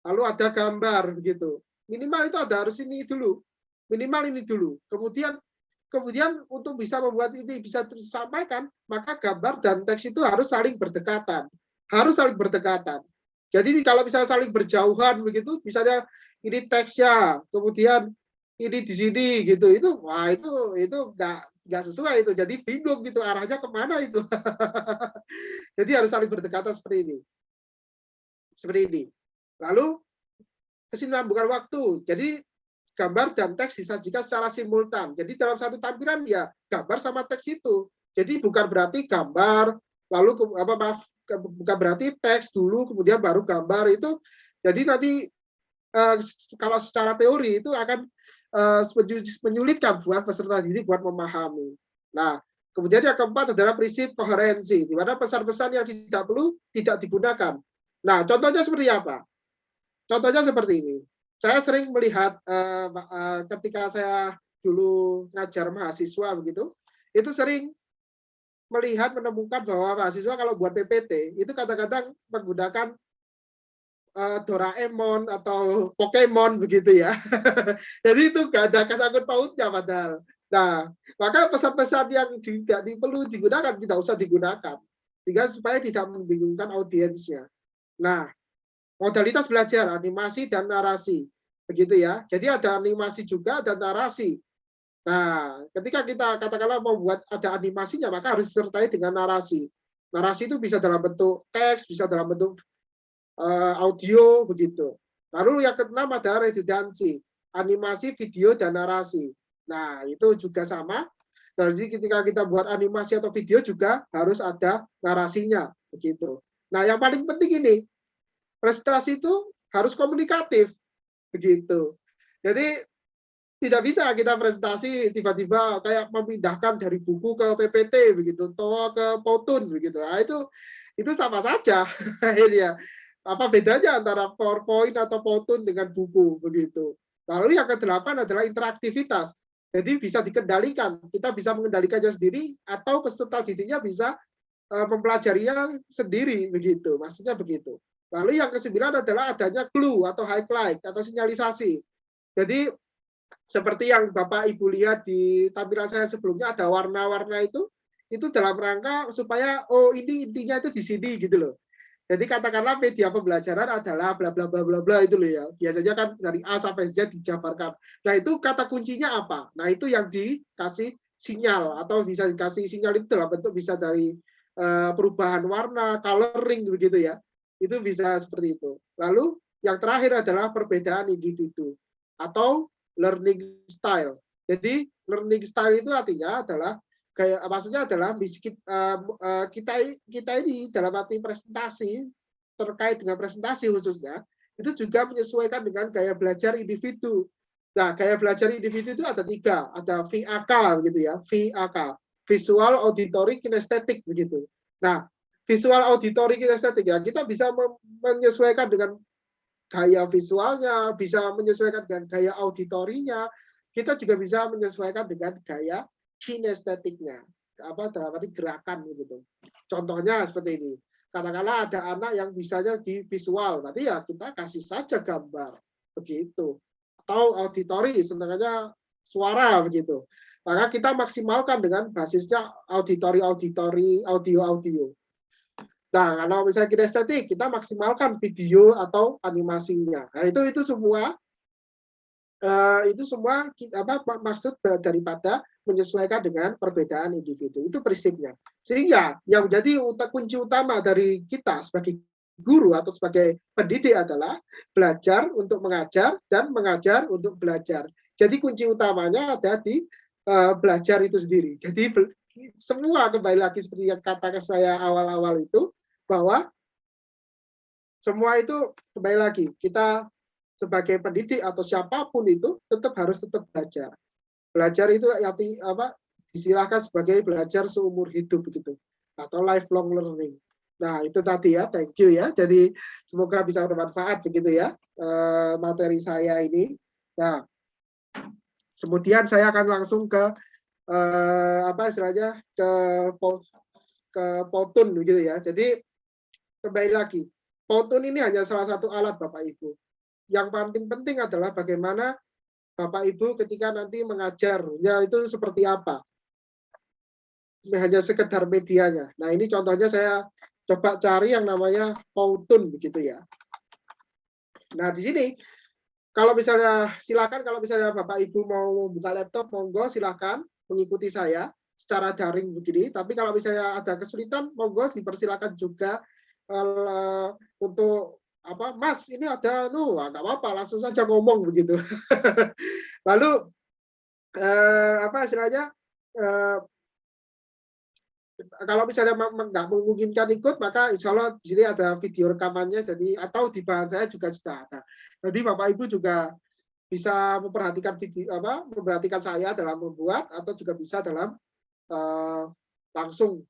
lalu ada gambar begitu. Minimal itu ada harus ini dulu. Minimal ini dulu. Kemudian untuk bisa membuat ini bisa disampaikan, maka gambar dan teks itu harus saling berdekatan. Harus saling berdekatan. Jadi kalau misalnya saling berjauhan begitu, misalnya ini teksnya, kemudian ini di sini gitu, itu nggak sesuai itu. Jadi bingung gitu arahnya kemana itu. Jadi harus saling berdekatan seperti ini. Seperti ini. Lalu kesinambungan waktu. Jadi gambar dan teks disajikan secara simultan. Jadi dalam satu tampilan ya gambar sama teks itu. Jadi bukan berarti gambar lalu bukan berarti teks dulu kemudian baru gambar itu. Jadi nanti kalau secara teori itu akan menyulitkan buat peserta didik buat memahami. Nah, kemudian yang keempat adalah prinsip koherensi, di mana pesan-pesan yang tidak perlu tidak digunakan. Nah, contohnya seperti apa? Contohnya seperti ini. Saya sering melihat ketika saya dulu ngajar mahasiswa begitu, itu sering menemukan bahwa mahasiswa kalau buat PPT itu kadang-kadang menggunakan Doraemon atau Pokemon begitu ya. Jadi itu nggak ada kesangkut pautnya padahal. Nah, maka pesan-pesan yang tidak perlu digunakan tidak usah digunakan, sehingga supaya tidak membingungkan audiensnya. Nah, modalitas belajar animasi dan narasi, begitu ya. Jadi ada animasi juga dan narasi. Nah, ketika kita katakanlah mau buat ada animasinya, maka harus disertai dengan narasi. Narasi itu bisa dalam bentuk teks, bisa dalam bentuk audio, begitu. Lalu yang keenam ada redundansi, animasi, video, dan narasi. Nah, itu juga sama. Jadi ketika kita buat animasi atau video juga harus ada narasinya, begitu. Nah, yang paling penting ini, presentasi itu harus komunikatif, begitu. Jadi tidak bisa kita presentasi tiba-tiba kayak memindahkan dari buku ke PPT begitu, atau ke Powtoon begitu. Nah, itu sama saja. Ya. Apa bedanya antara PowerPoint atau Powtoon dengan buku begitu. Lalu yang ke-8 adalah interaktivitas. Jadi bisa dikendalikan. Kita bisa mengendalikannya sendiri atau peserta didiknya bisa mempelajarinya sendiri begitu. Maksudnya begitu. Lalu yang ke-9 adalah adanya clue atau highlight atau sinyalisasi. Jadi seperti yang Bapak Ibu lihat di tampilan saya sebelumnya ada warna-warna itu dalam rangka supaya ini intinya itu di sini gitu loh. Jadi katakanlah media pembelajaran adalah bla bla bla bla bla itu loh ya. Biasanya kan dari A sampai Z dijabarkan. Nah, itu kata kuncinya apa? Nah, itu yang dikasih sinyal atau bisa dikasih sinyal itu dalam bentuk bisa dari perubahan warna, coloring begitu ya. Itu bisa seperti itu. Lalu yang terakhir adalah perbedaan individu atau learning style. Jadi learning style itu artinya adalah maksudnya adalah kita ini dalam arti presentasi terkait dengan presentasi khususnya itu juga menyesuaikan dengan gaya belajar individu. Nah, gaya belajar individu itu ada 3, ada VAK begitu ya, VAK, visual, auditory, kinestetik begitu. Nah, visual, auditory, kinestetik ya kita bisa menyesuaikan dengan gaya visualnya, bisa menyesuaikan dengan gaya auditorinya, kita juga bisa menyesuaikan dengan gaya kinestetiknya, dalam arti gerakan gitu. Contohnya seperti ini. Katakanlah ada anak yang bisanya di visual, nanti ya kita kasih saja gambar begitu. Atau auditori, sebenarnya suara begitu. Maka kita maksimalkan dengan basisnya auditori, audio. Nah, kalau misalnya kinestetik, kita maksimalkan video atau animasinya. Nah, itu semua maksud daripada menyesuaikan dengan perbedaan individu. Itu prinsipnya. Sehingga yang menjadi kunci utama dari kita sebagai guru atau sebagai pendidik adalah belajar untuk mengajar dan mengajar untuk belajar. Jadi kunci utamanya ada di belajar itu sendiri. Jadi semua kembali lagi seperti yang katakan saya awal-awal itu, bahwa semua itu kembali lagi kita sebagai pendidik atau siapapun itu tetap belajar. Belajar itu disilahkan sebagai belajar seumur hidup begitu, atau lifelong learning. Nah, itu tadi ya, thank you ya. Jadi semoga bisa bermanfaat begitu ya materi saya ini. Nah, kemudian saya akan langsung ke istilahnya ke Powtoon begitu ya. Jadi kembali lagi, Powtoon ini hanya salah satu alat Bapak Ibu. Yang paling penting adalah bagaimana Bapak Ibu ketika nanti mengajarnya itu seperti apa. Hanya sekedar medianya. Nah, ini contohnya saya coba cari yang namanya Powtoon begitu ya. Nah, di sini kalau misalnya silakan, kalau misalnya Bapak Ibu mau buka laptop, monggo silakan mengikuti saya secara daring begini. Tapi kalau misalnya ada kesulitan, monggo dipersilakan juga untuk Mas, ini ada nggak apa-apa, langsung saja ngomong begitu. Lalu istilahnya kalau misalnya nggak memungkinkan ikut, maka insya Allah di sini ada video rekamannya, jadi atau di bahan saya juga sudah ada. Jadi Bapak Ibu juga bisa memperhatikan memperhatikan saya dalam membuat, atau juga bisa dalam langsung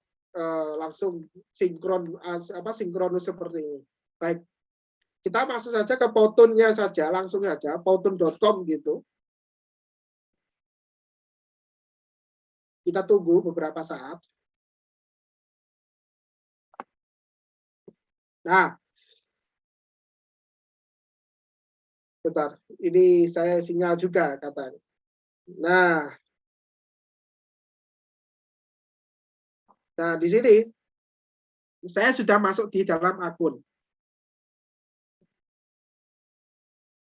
sinkronus seperti ini. Baik, kita masuk saja ke Powtoon-nya saja, langsung saja powtoon.com gitu. Kita tunggu beberapa saat. Nah, bentar, ini saya sinyal juga katanya. Nah, di sini saya sudah masuk di dalam akun.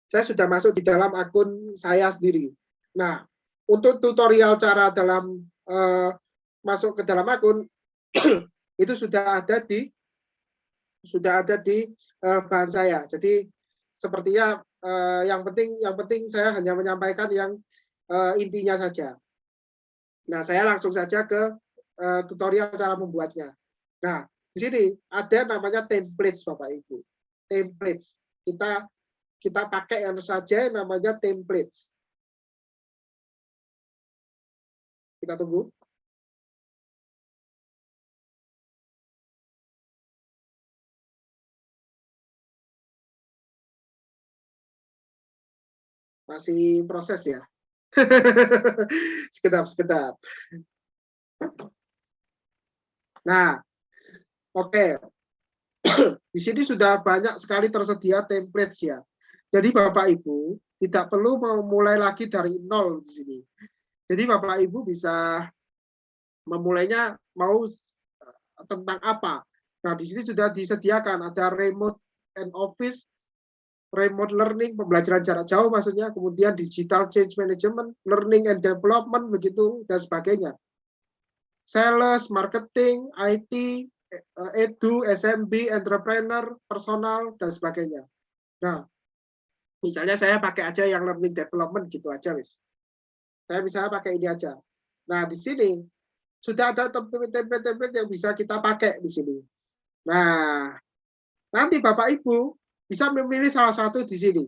Saya sudah masuk di dalam akun saya sendiri. Nah, untuk tutorial cara dalam masuk ke dalam akun itu sudah ada di bahan saya. Jadi sepertinya yang penting saya hanya menyampaikan yang intinya saja. Nah, saya langsung saja ke tutorial cara membuatnya. Nah, di sini ada namanya templates Bapak Ibu. Templates. Kita pakai yang saja namanya templates. Kita tunggu. Masih proses ya. Sekedap. Nah, oke. Di sini sudah banyak sekali tersedia templates ya. Jadi Bapak Ibu tidak perlu memulai lagi dari nol di sini. Jadi Bapak Ibu bisa memulainya mau tentang apa. Nah, di sini sudah disediakan ada remote and office, remote learning, pembelajaran jarak jauh maksudnya, kemudian digital change management, learning and development begitu dan sebagainya. Sales, marketing, IT, edu, SMB, entrepreneur, personal dan sebagainya. Nah, misalnya saya pakai aja yang learning development gitu aja, wis. Saya misalnya pakai ini aja. Nah, di sini sudah ada template-template yang bisa kita pakai di sini. Nah, nanti Bapak Ibu bisa memilih salah satu di sini.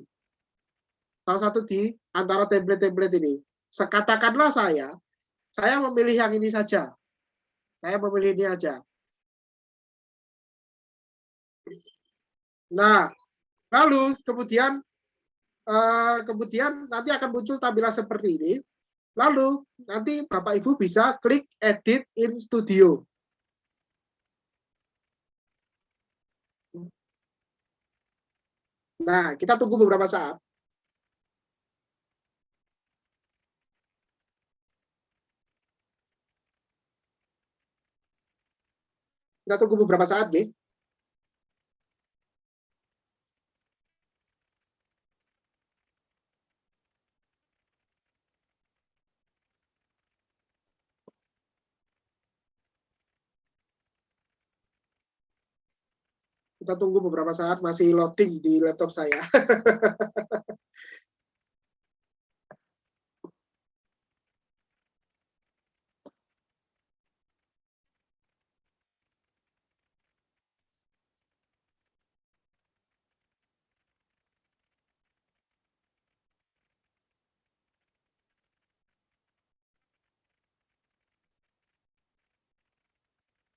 Salah satu di antara template-template ini. Katakanlah saya memilih yang ini saja. Saya memilih ini aja. Nah, lalu kemudian nanti akan muncul tampilan seperti ini. Lalu nanti Bapak Ibu bisa klik Edit in Studio. Nah, kita tunggu beberapa saat. Kita tunggu beberapa saat, nggih. Kita tunggu beberapa saat, masih loading di laptop saya.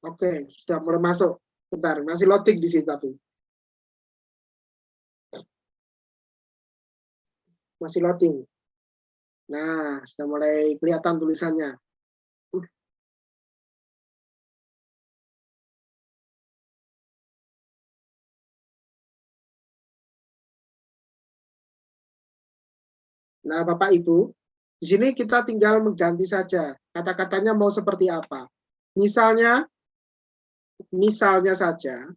Oke, sudah mulai masuk. Bentar, masih loading di sini tapi. Masih loading. Nah, sudah mulai kelihatan tulisannya. Nah, Bapak Ibu, di sini kita tinggal mengganti saja kata-katanya mau seperti apa. Misalnya saja,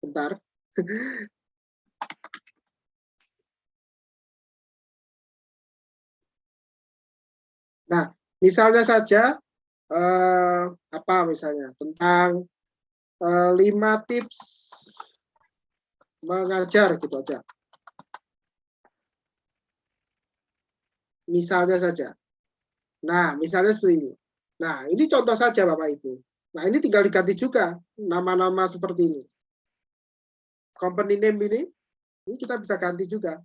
bentar. Nah, misalnya saja apa misalnya tentang 5 tips mengajar gitu aja. Misalnya saja. Nah, misalnya seperti ini. Nah, ini contoh saja Bapak Ibu. Nah, ini tinggal diganti juga nama-nama seperti ini. Company name ini kita bisa ganti juga.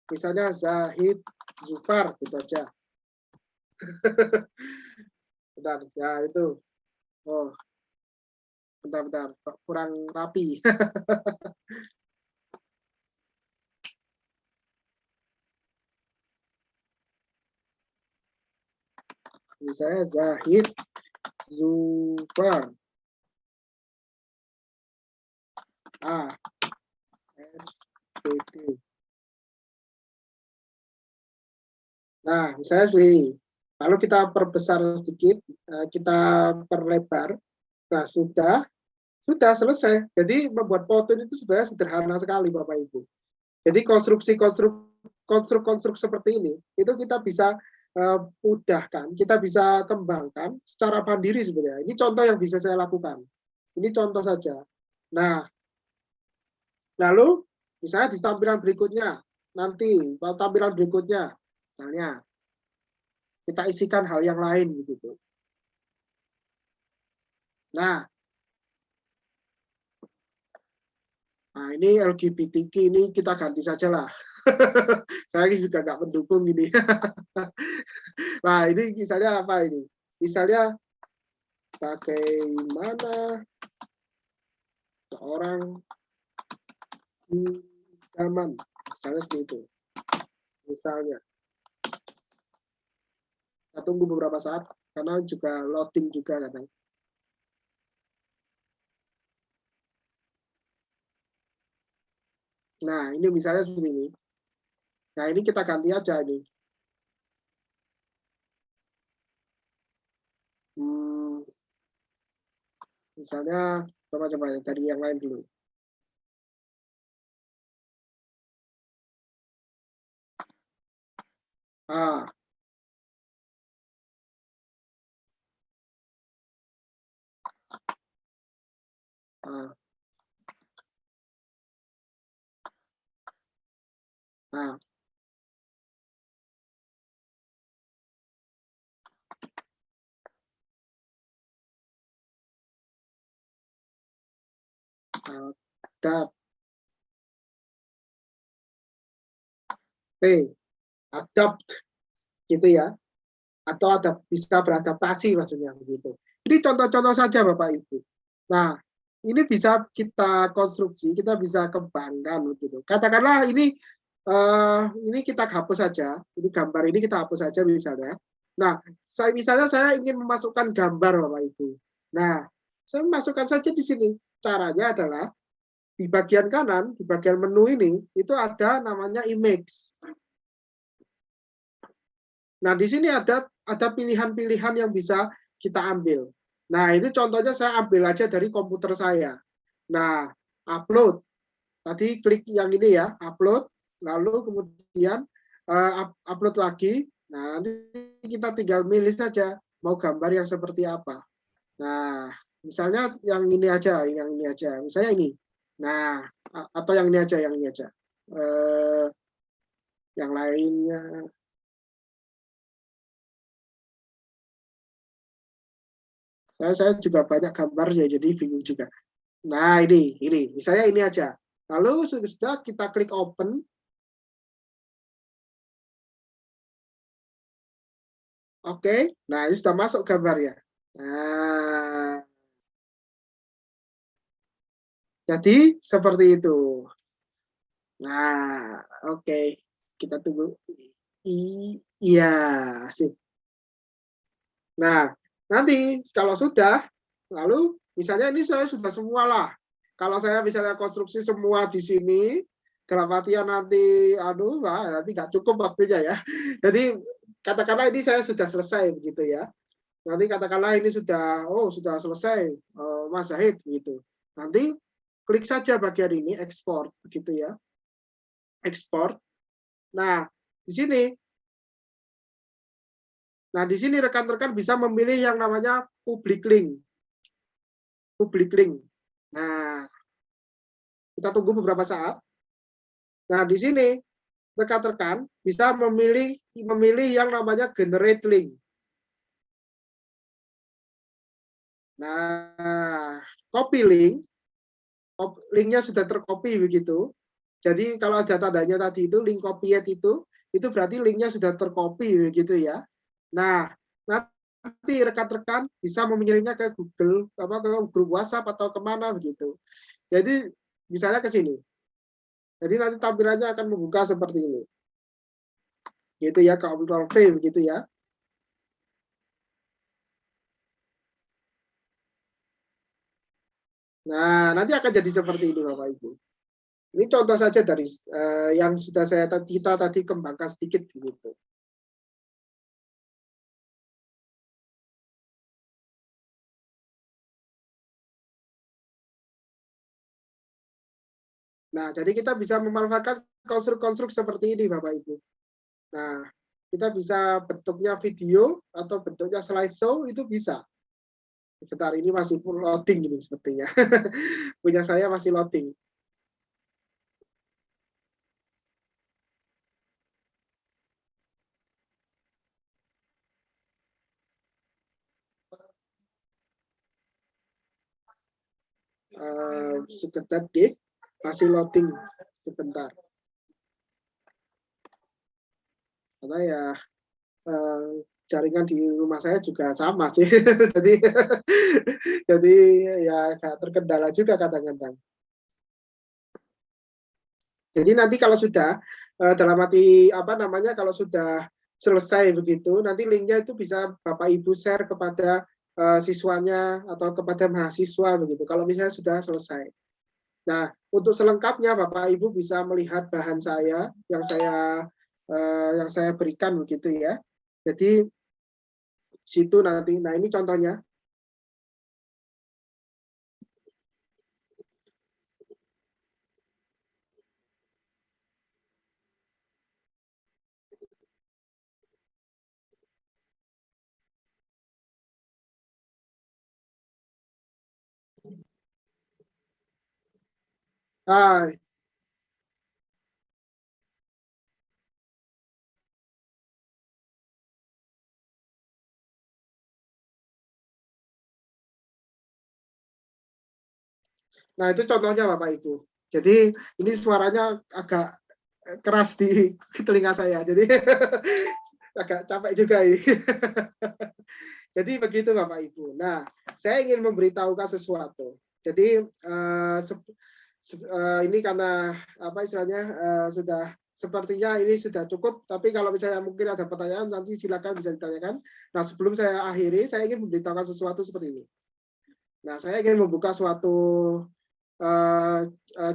Misalnya Zahid Zufar gitu aja. Bentar, ya itu. Oh, bentar, kurang rapi. Misalnya Zahid Zufar. SPT. Nah, misalnya seperti ini. Lalu kita perbesar sedikit, kita perlebar. Nah, sudah selesai. Jadi membuat PowerPoint itu sebenarnya sederhana sekali Bapak Ibu. Jadi konstruk seperti ini itu kita bisa mudahkan, kita bisa kembangkan secara mandiri sebenarnya. Ini contoh yang bisa saya lakukan. Ini contoh saja. Nah, lalu misalnya di tampilan berikutnya, nanti tampilan berikutnya, misalnya kita isikan hal yang lain begitu. Nah, ini LGBTQ ini kita ganti saja lah. Saya juga nggak mendukung ini. Nah, ini misalnya apa ini? Misalnya bagaimana seorang zaman, misalnya seperti itu. Misalnya. Kita tunggu beberapa saat karena juga loading juga kadang. Nah, ini misalnya seperti ini. Nah, ini kita ganti aja ini. Misalnya, coba-coba dari yang lain dulu. Ah. Ah. Ah. Adapt. Adapt gitu ya. Atau bisa beradaptasi maksudnya begitu. Ini contoh-contoh saja Bapak Ibu. Nah, ini bisa kita konstruksi, kita bisa kembangkan begitu. Katakanlah ini kita hapus saja, ini gambar ini kita hapus saja misalnya. Nah, misalnya saya ingin memasukkan gambar Bapak Ibu. Nah, saya masukkan saja di sini. Caranya adalah di bagian kanan, di bagian menu ini, itu ada namanya image. Nah, di sini ada pilihan-pilihan yang bisa kita ambil. Nah, itu contohnya saya ambil aja dari komputer saya. Nah, upload. Tadi klik yang ini ya, upload. Lalu kemudian upload lagi. Nah, nanti kita tinggal milih saja mau gambar yang seperti apa. Nah, misalnya yang ini aja, yang ini aja. Misalnya ini. Nah, atau yang ini aja, yang ini aja. Yang lainnya. Saya juga banyak gambar ya, jadi bingung juga. Nah, ini. Misalnya ini aja. Lalu sudah kita klik open. Oke. Nah, ini sudah masuk gambarnya. Nah, jadi seperti itu. Nah, oke. Kita tunggu. Iya, sip. Nah, nanti kalau sudah, lalu misalnya ini saya sudah semua lah. Kalau saya misalnya konstruksi semua di sini, dalam artian nanti, nanti nggak cukup waktunya ya. Jadi katakanlah ini saya sudah selesai begitu ya. Nanti katakanlah ini sudah selesai, Mas Zahid begitu. Nanti klik saja bagian ini ekspor begitu ya. Ekspor. Nah, di sini rekan-rekan bisa memilih yang namanya public link. Public link. Nah, kita tunggu beberapa saat. Nah, di sini rekan-rekan bisa memilih yang namanya generate link. Nah, copy link. Linknya sudah tercopy begitu. Jadi kalau ada tandanya tadi itu link copied itu berarti linknya sudah tercopy begitu ya. Nah, nanti rekan-rekan bisa memilihnya ke Google, ke grup WhatsApp atau kemana begitu. Jadi misalnya ke sini. Jadi nanti tampilannya akan membuka seperti ini. Gitu ya, Ctrl V begitu ya. Nah, nanti akan jadi seperti ini Bapak Ibu. Ini contoh saja dari yang sudah kita tadi kembangkan sedikit gitu. Nah, jadi kita bisa memanfaatkan konstruk-konstruk seperti ini, Bapak Ibu. Nah, kita bisa bentuknya video atau bentuknya slideshow itu bisa. Sebentar, ini masih full loading ini sepertinya. Punya saya masih loading. Sebentar, masih loading sebentar. Karena ya jaringan di rumah saya juga sama sih. jadi ya agak terkendala juga kadang-kadang. Jadi nanti kalau sudah dalam arti kalau sudah selesai begitu, nanti linknya itu bisa Bapak Ibu share kepada siswanya atau kepada mahasiswa begitu. Kalau misalnya sudah selesai. Nah, untuk selengkapnya Bapak Ibu bisa melihat bahan saya yang saya berikan begitu ya. Jadi situ nanti. Nah, ini contohnya. Nah, nah, itu contohnya Bapak Ibu. Jadi ini suaranya agak keras di telinga saya. Jadi agak capek juga ini. Jadi begitu Bapak Ibu. Nah, saya ingin memberitahukan sesuatu. Jadi ini karena istilahnya sudah sepertinya ini sudah cukup. Tapi kalau misalnya mungkin ada pertanyaan nanti silakan bisa ditanyakan. Nah, sebelum saya akhiri, saya ingin memberitahukan sesuatu seperti ini. Nah, saya ingin membuka suatu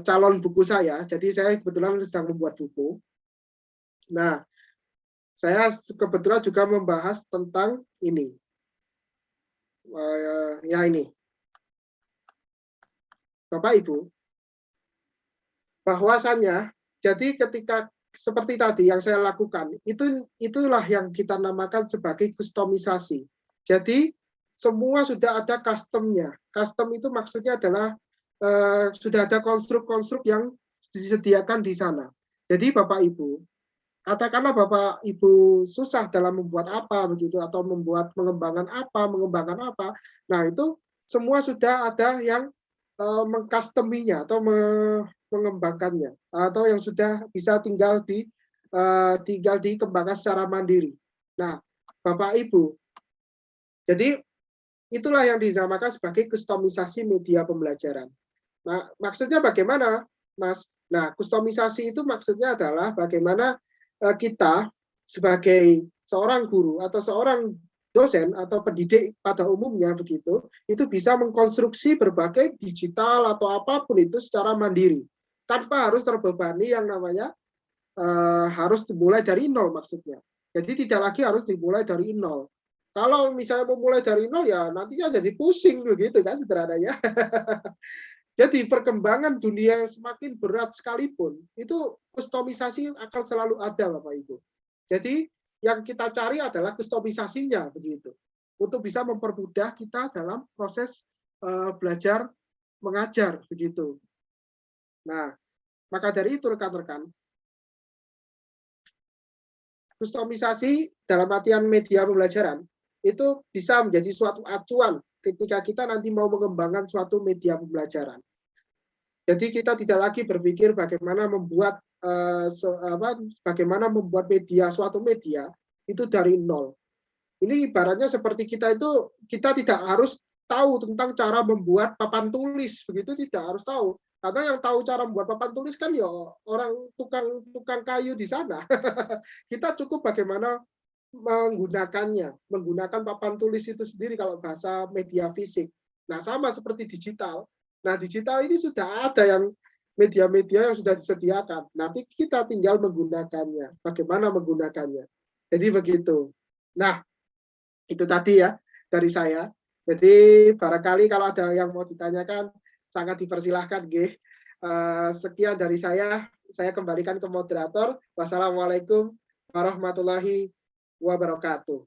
calon buku saya. Jadi saya kebetulan sedang membuat buku. Nah, Saya kebetulan juga membahas tentang ini. Ya ini. Bapak Ibu, bahwasannya jadi ketika seperti tadi yang saya lakukan, itulah yang kita namakan sebagai kustomisasi. Jadi semua sudah ada custom-nya. Custom itu maksudnya adalah sudah ada konstruk-konstruk yang disediakan di sana. Jadi Bapak Ibu, katakanlah Bapak Ibu susah dalam membuat apa begitu, atau mengembangkan apa. Nah, itu semua sudah ada yang mengcustominya atau mengembangkannya, atau yang sudah bisa tinggal dikembangkan secara mandiri. Nah, Bapak Ibu, jadi itulah yang dinamakan sebagai kustomisasi media pembelajaran. Nah, maksudnya bagaimana, Mas? Nah, kustomisasi itu maksudnya adalah bagaimana kita sebagai seorang guru atau seorang dosen atau pendidik pada umumnya begitu, itu bisa mengkonstruksi berbagai digital atau apapun itu secara mandiri, tanpa harus terbebani yang namanya harus dimulai dari nol maksudnya. Jadi tidak lagi harus dimulai dari nol. Kalau misalnya memulai dari nol ya nantinya jadi pusing begitu kan sederhananya. Jadi perkembangan dunia yang semakin berat sekalipun, itu kustomisasi akan selalu ada Bapak Ibu. Jadi yang kita cari adalah kustomisasinya begitu. Untuk bisa mempermudah kita dalam proses belajar mengajar begitu. Nah, maka dari itu rekan-rekan, kustomisasi dalam artian media pembelajaran itu bisa menjadi suatu acuan ketika kita nanti mau mengembangkan suatu media pembelajaran. Jadi kita tidak lagi berpikir bagaimana membuat suatu media itu dari nol. Ini ibaratnya seperti kita tidak harus tahu tentang cara membuat papan tulis, begitu tidak harus tahu. Karena yang tahu cara membuat papan tulis kan ya orang tukang kayu di sana. Kita cukup bagaimana menggunakan papan tulis itu sendiri kalau bahasa media fisik. Nah, sama seperti digital. Nah, digital ini sudah ada yang media-media yang sudah disediakan. Nanti kita tinggal menggunakannya. Bagaimana menggunakannya. Jadi begitu. Nah, itu tadi ya dari saya. Jadi barangkali kalau ada yang mau ditanyakan, sangat dipersilahkan. Sekian dari saya kembalikan ke moderator. Wassalamualaikum warahmatullahi wabarakatuh.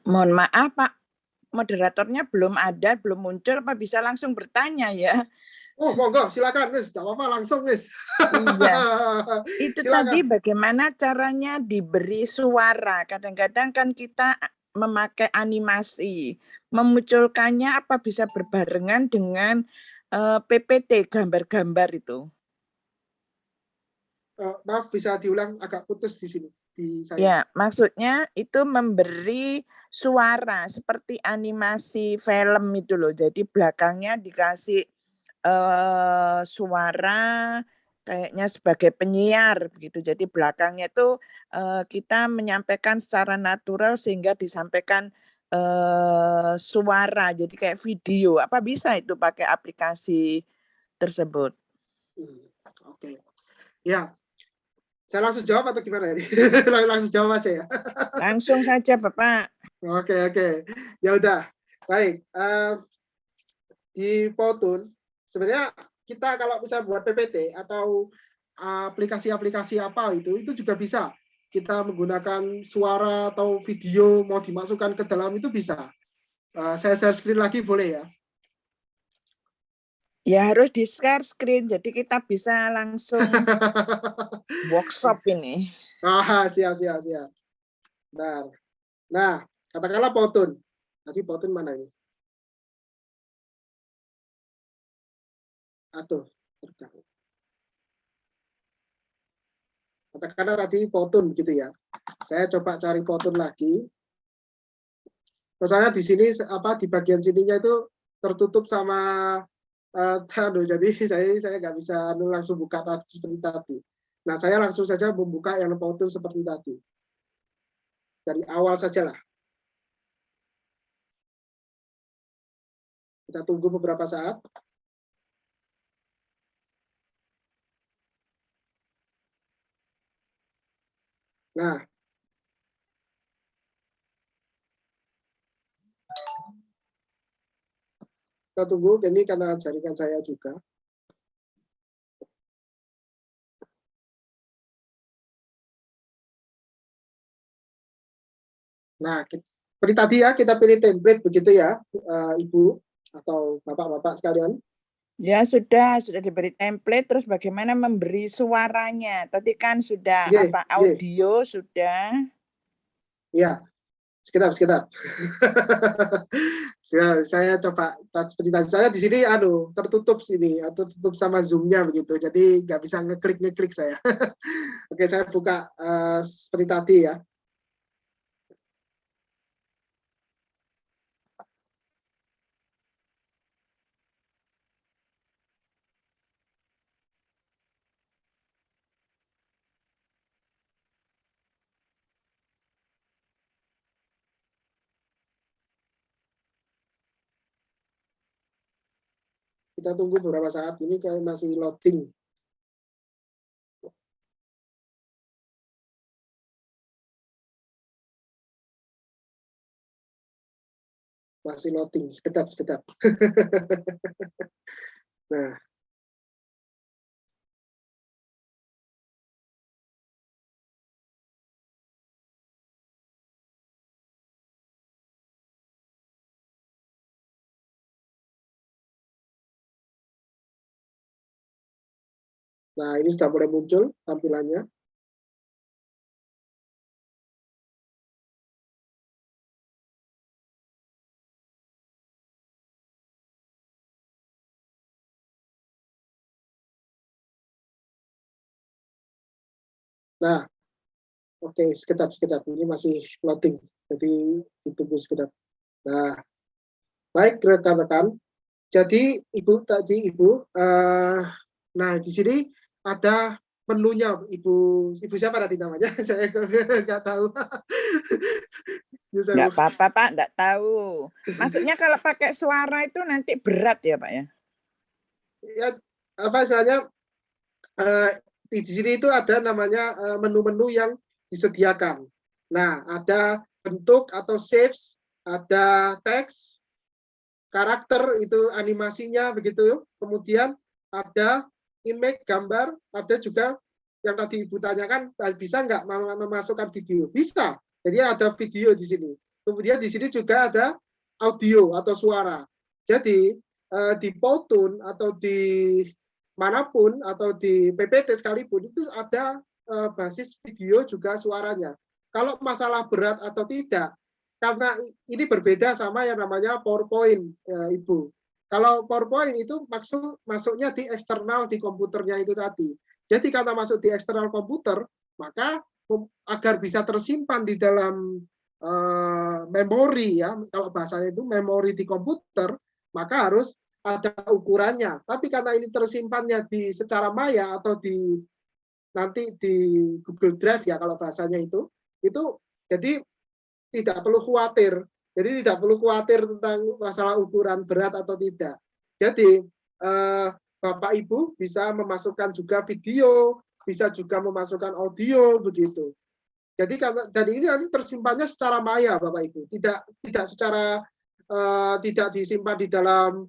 Mohon maaf Pak, moderatornya belum ada, belum muncul, apa bisa langsung bertanya ya? Oh, monggo, silakan, Miss. Tidak apa-apa, langsung, Miss. Iya. Itu Silakan. tadi bagaimana caranya diberi suara. Kadang-kadang kan kita memakai animasi. Memunculkannya apa bisa berbarengan dengan PPT, gambar-gambar itu? Maaf, bisa diulang, agak putus di sini. Di saya. Ya, maksudnya itu memberi suara seperti animasi film itu loh. Jadi belakangnya dikasih suara kayaknya sebagai penyiar begitu. Jadi belakangnya itu kita menyampaikan secara natural sehingga disampaikan suara. Jadi kayak video. Apa bisa itu pakai aplikasi tersebut? Oke. Ya. Saya langsung jawab atau gimana ini? Langsung jawab aja ya. Langsung saja, Bapak. Oke. Ya udah. Baik. Di Powtoon sebenarnya kita kalau bisa buat PPT atau aplikasi-aplikasi apa itu juga bisa. Kita menggunakan suara atau video mau dimasukkan ke dalam itu bisa. Saya share screen lagi boleh ya? Ya harus di share screen, jadi kita bisa langsung workshop ini. Siap. Bentar. Nah, katakanlah Powtoon. Nanti Powtoon mana ini? Aduh, Katakanlah tadi Powtoon gitu ya. Saya coba cari Powtoon lagi. Misalnya di sini di bagian sininya itu tertutup sama jadi saya nggak bisa langsung buka seperti tadi. Nah, saya langsung saja membuka yang Powtoon seperti tadi. Dari awal saja lah. Kita tunggu beberapa saat. Nah, kita tunggu, ini karena jaringan saya juga. Nah, seperti tadi ya, kita pilih template begitu ya, Ibu atau Bapak-bapak sekalian. Ya, sudah diberi template, terus bagaimana memberi suaranya? Tadi kan sudah audio sudah. Ya, sekitar. Saya coba seperti tadi, saya di sini tertutup sini atau tutup sama zoom-nya begitu, jadi nggak bisa ngeklik saya. Oke, saya buka seperti tadi ya. Kita tunggu beberapa saat, ini kayak masih loading. Masih loading, sekedap. Nah, ini sudah mulai muncul tampilannya. Nah, oke, sekedap. Ini masih loading, jadi ditunggu sekedap. Nah, baik rekan-rekan. Jadi Ibu, nah di sini ada menunya Ibu siapa tadi namanya? Saya nggak tahu. Nggak apa-apa Pak, nggak tahu. Maksudnya kalau pakai suara itu nanti berat ya Pak ya? Ya, istilahnya di sini itu ada namanya menu-menu yang disediakan. Nah, ada bentuk atau shapes, ada teks, karakter itu animasinya begitu. Kemudian ada image gambar, ada juga yang tadi Ibu tanyakan bisa nggak memasukkan video? Bisa. Jadi ada video di sini. Kemudian di sini juga ada audio atau suara. Jadi di Powtoon atau di manapun atau di PPT sekalipun itu ada basis video juga suaranya. Kalau masalah berat atau tidak, karena ini berbeda sama yang namanya PowerPoint, Ibu. Kalau PowerPoint itu masuknya di eksternal di komputernya itu tadi. Jadi karena masuk di eksternal komputer, maka agar bisa tersimpan di dalam memori ya, kalau bahasanya itu memori di komputer, maka harus ada ukurannya. Tapi karena ini tersimpannya secara maya atau nanti di Google Drive ya kalau bahasanya itu jadi tidak perlu khawatir. Jadi tidak perlu khawatir tentang masalah ukuran berat atau tidak. Jadi Bapak Ibu bisa memasukkan juga video, bisa juga memasukkan audio begitu. Jadi dan ini nanti tersimpannya secara maya Bapak Ibu, tidak secara tidak disimpan di dalam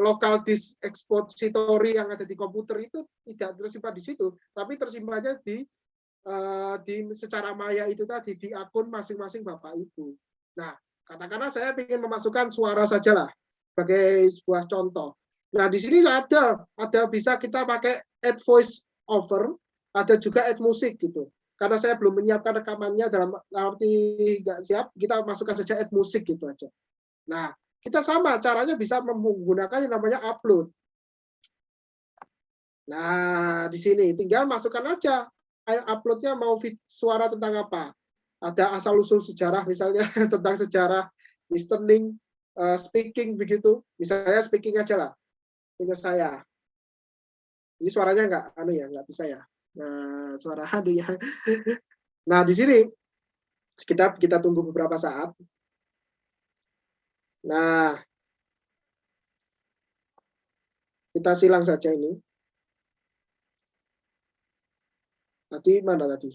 local disk expository yang ada di komputer, itu tidak tersimpan di situ, tapi tersimpannya di secara maya itu tadi di akun masing-masing Bapak Ibu. Nah, katakanlah saya ingin memasukkan suara sajalah sebagai sebuah contoh. Nah, di sini ada bisa kita pakai add voice over, ada juga add musik gitu. Karena saya belum menyiapkan rekamannya dalam arti nggak siap, kita masukkan saja add musik gitu aja. Nah, kita sama caranya bisa menggunakan yang namanya upload. Nah, di sini tinggal masukkan aja uploadnya mau suara tentang apa. Ada asal-usul sejarah misalnya tentang sejarah, listening, speaking begitu. Misalnya speaking aja lah. Punya saya. Ini suaranya nggak bisa ya. Nah, suara ya. Nah, di sini kita tunggu beberapa saat. Nah, kita silang saja ini. Tadi mana tadi?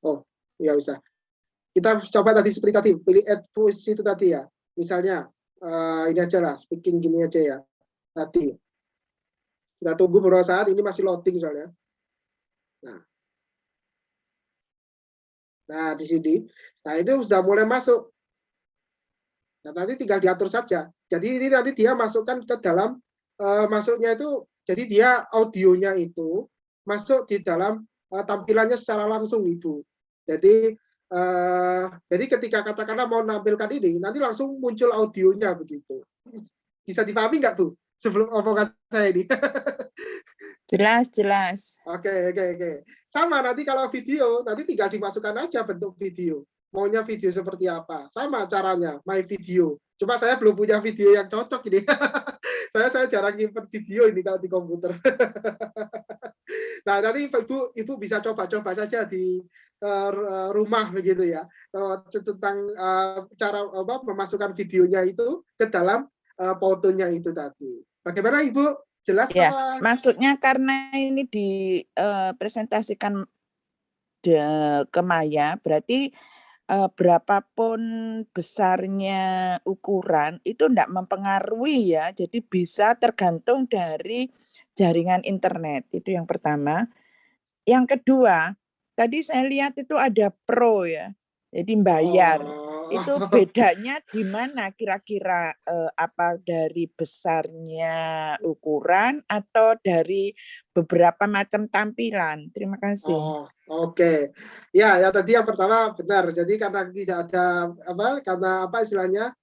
Oh, ya bisa. Kita coba tadi seperti tadi, pilih add voice itu tadi ya. Misalnya, ini aja lah, speaking gini aja ya. Tadi. Kita tunggu beberapa saat, ini masih loading soalnya. Nah, di sini. Nah, itu sudah mulai masuk. Nah, nanti tinggal diatur saja. Jadi ini nanti dia masukkan ke dalam, masuknya itu, jadi dia audionya itu masuk di dalam tampilannya secara langsung, Ibu. Jadi ketika katakanlah mau nampilkan ini, nanti langsung muncul audionya begitu. Bisa dipahami nggak tuh sebelum omongan saya ini? Jelas. Oke. Sama nanti kalau video, nanti tinggal dimasukkan aja bentuk video. Maunya video seperti apa? Sama caranya, my video. Cuma saya belum punya video yang cocok ini. saya jarang nyimpen video ini kalau di komputer. Nah, nanti Ibu bisa coba-coba saja di rumah begitu ya. Tentang cara memasukkan videonya itu ke dalam fotonya itu tadi. Bagaimana Ibu? Jelas ya, apa? maksudnya karena ini dipresentasikan ke Maya, berarti berapapun besarnya ukuran itu tidak mempengaruhi ya, jadi bisa tergantung dari jaringan internet, itu yang pertama. Yang kedua, tadi saya lihat itu ada pro ya, jadi bayar. Itu bedanya di mana kira-kira, apa dari besarnya ukuran atau dari beberapa macam tampilan? Terima kasih. Oke. Ya tadi yang pertama benar. Jadi karena tidak ada karena istilahnya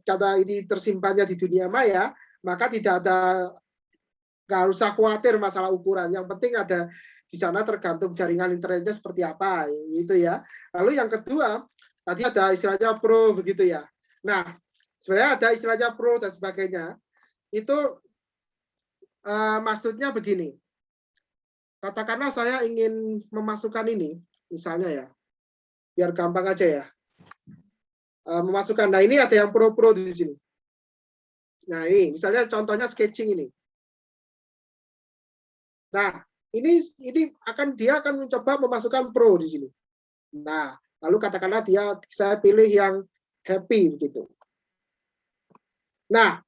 karena ini tersimpannya di dunia maya, maka nggak usah khawatir masalah ukuran. Yang penting ada di sana tergantung jaringan internetnya seperti apa, itu ya. Lalu yang kedua, tadi ada istilahnya pro begitu ya. Nah, sebenarnya ada istilahnya pro dan sebagainya. Itu maksudnya begini. Katakanlah saya ingin memasukkan ini, misalnya ya, biar gampang aja ya. Memasukkan, nah ini ada yang pro di sini. Nah ini, misalnya contohnya sketching ini. Nah, ini dia akan mencoba memasukkan pro di sini. Nah, lalu katakanlah saya pilih yang happy gitu. Nah,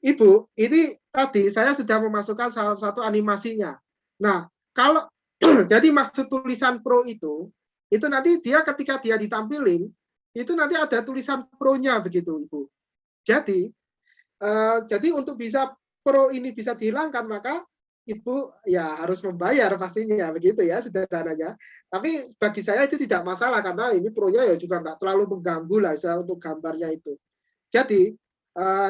Ibu, ini tadi saya sudah memasukkan salah satu animasinya. Nah, kalau jadi maksud tulisan pro itu nanti ketika dia ditampilin, itu nanti ada tulisan pro-nya begitu, Ibu. Jadi untuk bisa pro ini bisa dihilangkan, maka Ibu ya harus membayar pastinya begitu ya sederhananya. Tapi bagi saya itu tidak masalah karena ini pro-nya ya juga nggak terlalu mengganggu lah untuk gambarnya itu. Jadi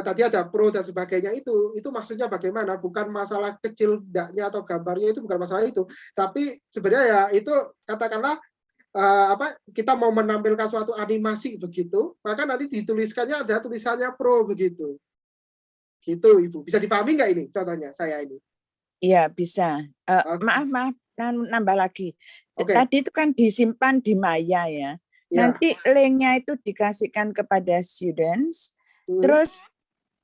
tadi ada pro dan sebagainya itu maksudnya bagaimana? Bukan masalah kecil enggaknya atau gambarnya, itu bukan masalah itu. Tapi sebenarnya ya itu katakanlah kita mau menampilkan suatu animasi begitu, maka nanti dituliskannya ada tulisannya pro begitu. Gitu Ibu. Bisa dipahami nggak ini contohnya saya ini? Iya, bisa. Maaf, nambah lagi. Okay. Tadi itu kan disimpan di Maya ya. Nanti linknya itu dikasihkan kepada students. Terus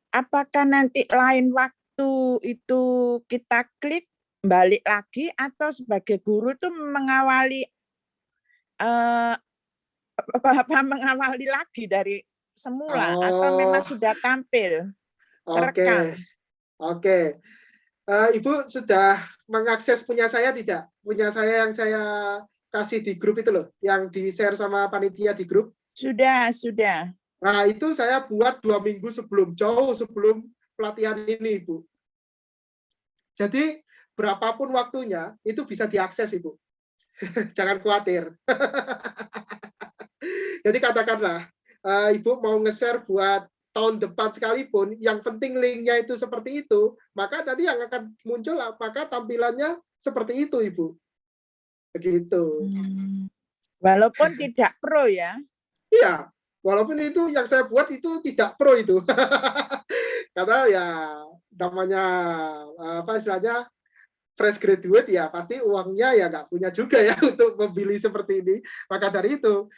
apakah nanti lain waktu itu kita klik balik lagi atau sebagai guru tuh mengawali mengawali lagi dari semula atau memang sudah tampil terekam? Oke. Ibu sudah mengakses punya saya tidak? Punya saya yang saya kasih di grup itu loh, yang di-share sama panitia di grup? Sudah. Nah, itu saya buat 2 minggu jauh sebelum pelatihan ini, Ibu. Jadi, berapapun waktunya, itu bisa diakses, Ibu. Jangan khawatir. Jadi, katakanlah, Ibu mau nge-share buat tahun depan sekalipun, yang penting linknya itu seperti itu, maka nanti yang akan muncul apakah tampilannya seperti itu, Ibu. Begitu. Walaupun tidak pro ya. Iya, walaupun itu yang saya buat itu tidak pro itu. Karena ya namanya apa istilahnya fresh graduate ya pasti uangnya ya nggak punya juga ya untuk membeli seperti ini. Maka dari itu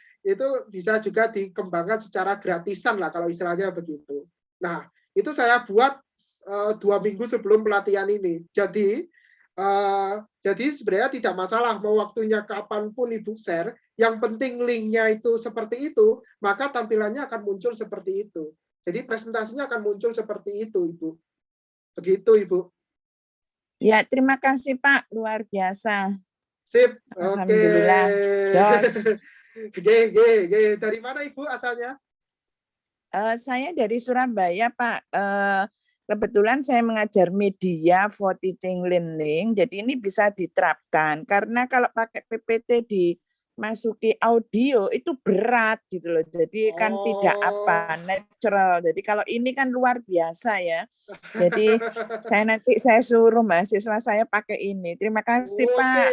bisa juga dikembangkan secara gratisan lah kalau istilahnya begitu. Nah, itu saya buat 2 minggu sebelum pelatihan ini. Jadi sebenarnya tidak masalah mau waktunya kapanpun Ibu share, yang penting linknya itu seperti itu, maka tampilannya akan muncul seperti itu. Jadi presentasinya akan muncul seperti itu, Ibu. Begitu, Ibu. Ya, terima kasih Pak, luar biasa. Sip, Alhamdulillah. Jos. Dari mana Ibu asalnya? Saya dari Surabaya, Pak. Kebetulan saya mengajar media for teaching learning, jadi ini bisa diterapkan. Karena kalau pakai PPT dimasuki audio itu berat gitu loh. Jadi kan tidak natural. Jadi kalau ini kan luar biasa ya. Jadi saya suruh mahasiswa saya pakai ini. Terima kasih Pak.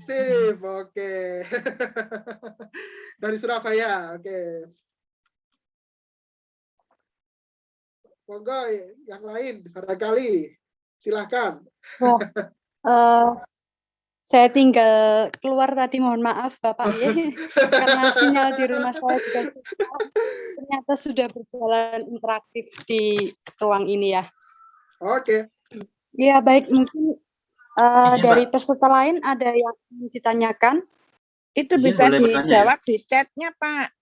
Sip, oke. Dari Surabaya, oke. Monggo yang lain barangkali silahkan. Saya tinggal keluar tadi, mohon maaf Bapak ya, karena sinyal di rumah saya juga ternyata sudah berjalan interaktif di ruang ini ya. Oke. Ya baik, mungkin dari peserta lain ada yang ingin ditanyakan? Itu bisa dijawab di chatnya Pak.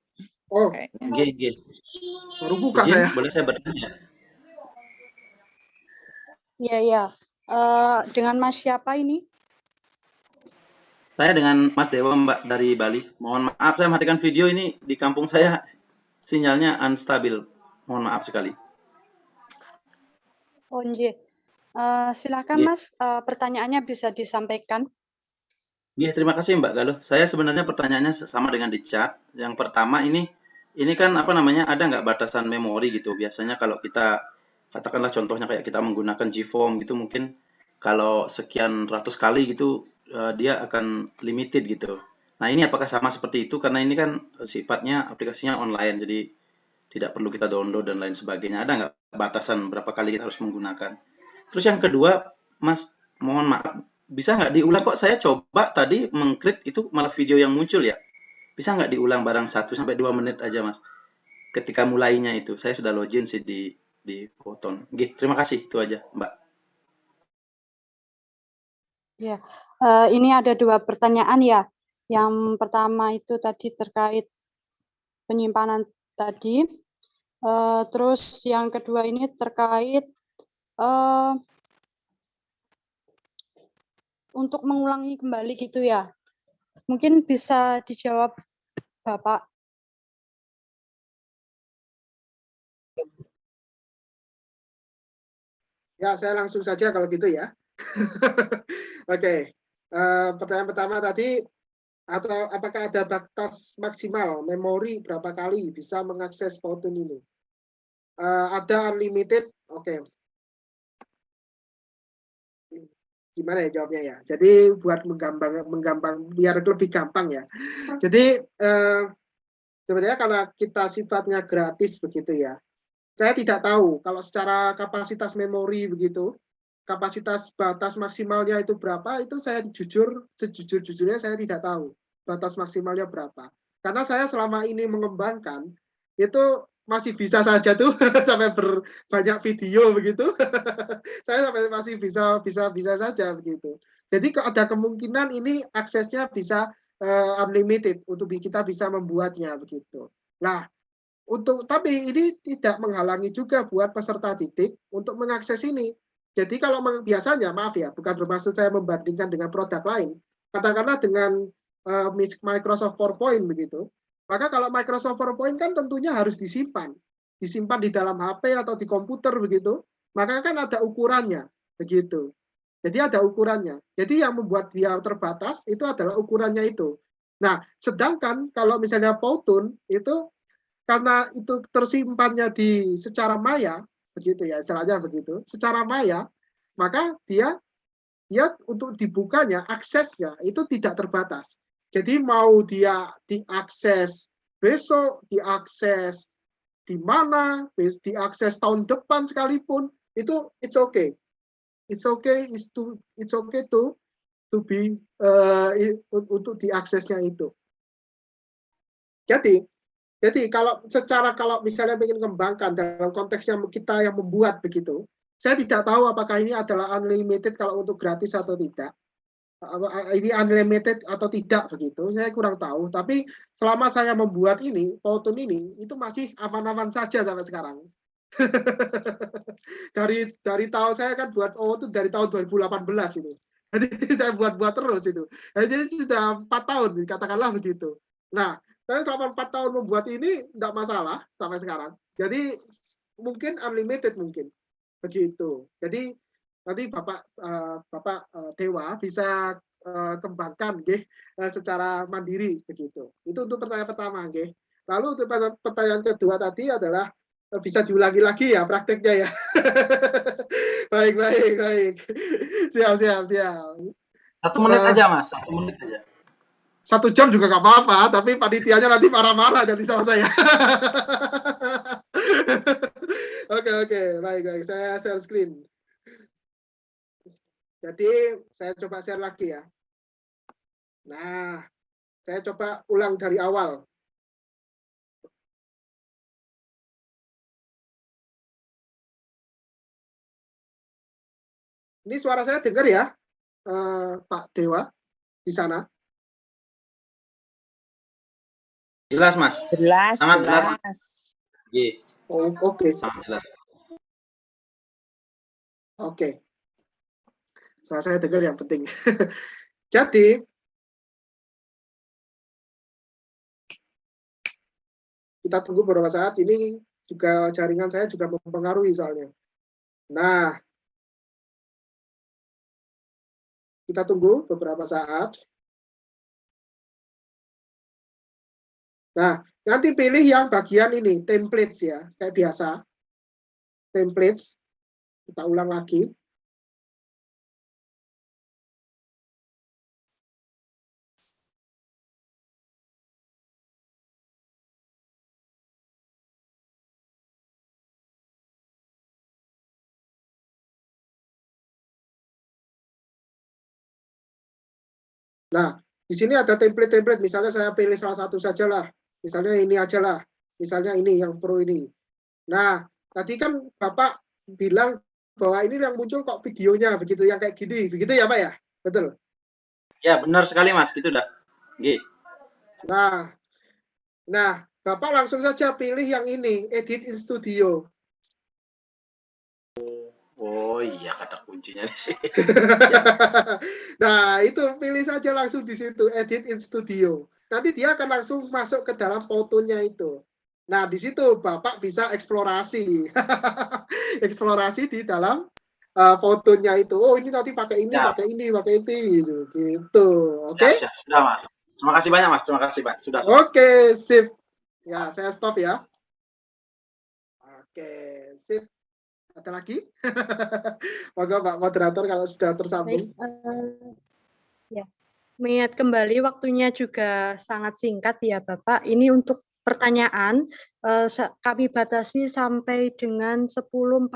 Oh, baru buka saya. Boleh saya bertanya? Iya. Dengan Mas siapa ini? Saya dengan Mas Dewa, Mbak, dari Bali. Mohon maaf, saya matikan video ini di kampung saya. Sinyalnya unstabil. Mohon maaf sekali. Oh, iya. Silakan Mas, pertanyaannya bisa disampaikan. Iya, terima kasih Mbak Galuh. Saya sebenarnya pertanyaannya sama dengan di chat. Yang pertama ini kan apa namanya, ada nggak batasan memori gitu? Biasanya kalau kita katakanlah contohnya kayak kita menggunakan GForm gitu, mungkin kalau sekian ratus kali gitu dia akan limited gitu. Nah ini apakah sama seperti itu? Karena ini kan sifatnya aplikasinya online, jadi tidak perlu kita download dan lain sebagainya. Ada nggak batasan berapa kali kita harus menggunakan? Terus yang kedua, Mas, mohon maaf, bisa nggak diulang? Kok saya coba tadi mengklik itu malah video yang muncul ya? Bisa nggak diulang barang 1-2 menit aja, Mas? Ketika mulainya itu, saya sudah login sih di Photon. Oke, terima kasih, itu aja, Mbak. Ya, ini ada 2 pertanyaan ya. Yang pertama itu tadi terkait penyimpanan tadi. Terus yang kedua ini terkait untuk mengulangi kembali gitu ya. Mungkin bisa dijawab Bapak. Ya, saya langsung saja kalau gitu ya. Oke. Pertanyaan pertama tadi, atau apakah ada batas maksimal memori berapa kali bisa mengakses Photon ini? Ada unlimited, oke. Gimana ya jawabnya ya? Jadi buat menggampang biar lebih gampang ya. Jadi sebenarnya karena kita sifatnya gratis begitu ya. Saya tidak tahu kalau secara kapasitas memori begitu, kapasitas batas maksimalnya itu berapa, itu saya sejujurnya saya tidak tahu batas maksimalnya berapa. Karena saya selama ini mengembangkan, itu masih bisa saja tuh sampai berbanyak video begitu. Saya sampai masih bisa saja begitu. Jadi ada kemungkinan ini aksesnya bisa unlimited untuk kita bisa membuatnya begitu. Nah, tapi ini tidak menghalangi juga buat peserta didik untuk mengakses ini. Jadi kalau biasanya, maaf ya, bukan bermaksud saya membandingkan dengan produk lain, katakanlah dengan Microsoft PowerPoint begitu, maka kalau Microsoft PowerPoint kan tentunya harus disimpan di dalam HP atau di komputer begitu, maka kan ada ukurannya begitu. Jadi ada ukurannya. Jadi yang membuat dia terbatas itu adalah ukurannya itu. Nah, sedangkan kalau misalnya Powtoon itu karena itu tersimpannya di secara maya, begitu ya, istilahnya begitu, secara maya, maka dia untuk dibukanya, aksesnya itu tidak terbatas. Jadi mau dia diakses besok, diakses di mana, diakses tahun depan sekalipun, itu it's okay. It's okay to be untuk diaksesnya itu. Jadi kalau misalnya ingin kembangkan dalam konteksnya kita yang membuat begitu, saya tidak tahu apakah ini adalah unlimited kalau untuk gratis atau tidak. Ini unlimited atau tidak begitu, saya kurang tahu. Tapi selama saya membuat ini, Powtoon ini, itu masih aman-aman saja sampai sekarang. dari tahun saya kan buat itu dari tahun 2018 ini. Jadi saya buat terus itu. Jadi sudah 4 tahun, katakanlah begitu. Nah, saya selama 4 tahun membuat ini tidak masalah sampai sekarang. Jadi mungkin unlimited mungkin begitu. Jadi nanti Bapak Dewa bisa kembangkan secara mandiri begitu. Itu untuk pertanyaan pertama nggih. Lalu untuk pertanyaan kedua tadi adalah bisa diulangi lagi ya prakteknya ya. baik. Siap. 1 menit aja Mas, 1 menit aja. 1 jam juga nggak apa-apa, tapi panitianya nanti marah-marah dari sama saya. Oke, baik. Saya share screen. Jadi saya coba share lagi ya. Nah, saya coba ulang dari awal. Ini suara saya dengar ya, Pak Dewa di sana? Jelas Mas. Jelas, Sangat jelas. jelas. Oh, oke. Sangat jelas. Oke. Suara saya dengar yang penting. Jadi kita tunggu beberapa saat, ini juga jaringan saya juga mempengaruhi soalnya. Nah, kita tunggu beberapa saat. Nah, nanti pilih yang bagian ini, templates ya, kayak biasa. Templates, kita ulang lagi. Nah, di sini ada template-template, misalnya saya pilih salah satu saja lah. Misalnya ini aja lah. Misalnya ini, yang pro ini. Nah, tadi kan Bapak bilang bahwa ini yang muncul kok videonya begitu, yang kayak gini. Begitu ya Pak ya? Betul? Ya, benar sekali Mas, gitu dah. G. Nah, Bapak langsung saja pilih yang ini, Edit in Studio. Oh iya, kata kuncinya di sini. Nah, itu pilih saja langsung di situ, Edit in Studio. Nanti dia akan langsung masuk ke dalam fotonya itu. Nah, di situ Bapak bisa eksplorasi. Eksplorasi di dalam fotonya itu. Oh, ini nanti pakai ini, pakai ini, pakai itu gitu. Oke? Siap. Sudah, Mas. Terima kasih banyak, Mas. Terima kasih, Pak. Sudah. Oke, sip. Ya, saya stop ya. Oke, sip. Ada lagi? Moga Pak Moderator kalau sudah tersambung. Baik, ya. Mengingat kembali waktunya juga sangat singkat ya Bapak. Ini untuk pertanyaan kami batasi sampai dengan 10.45.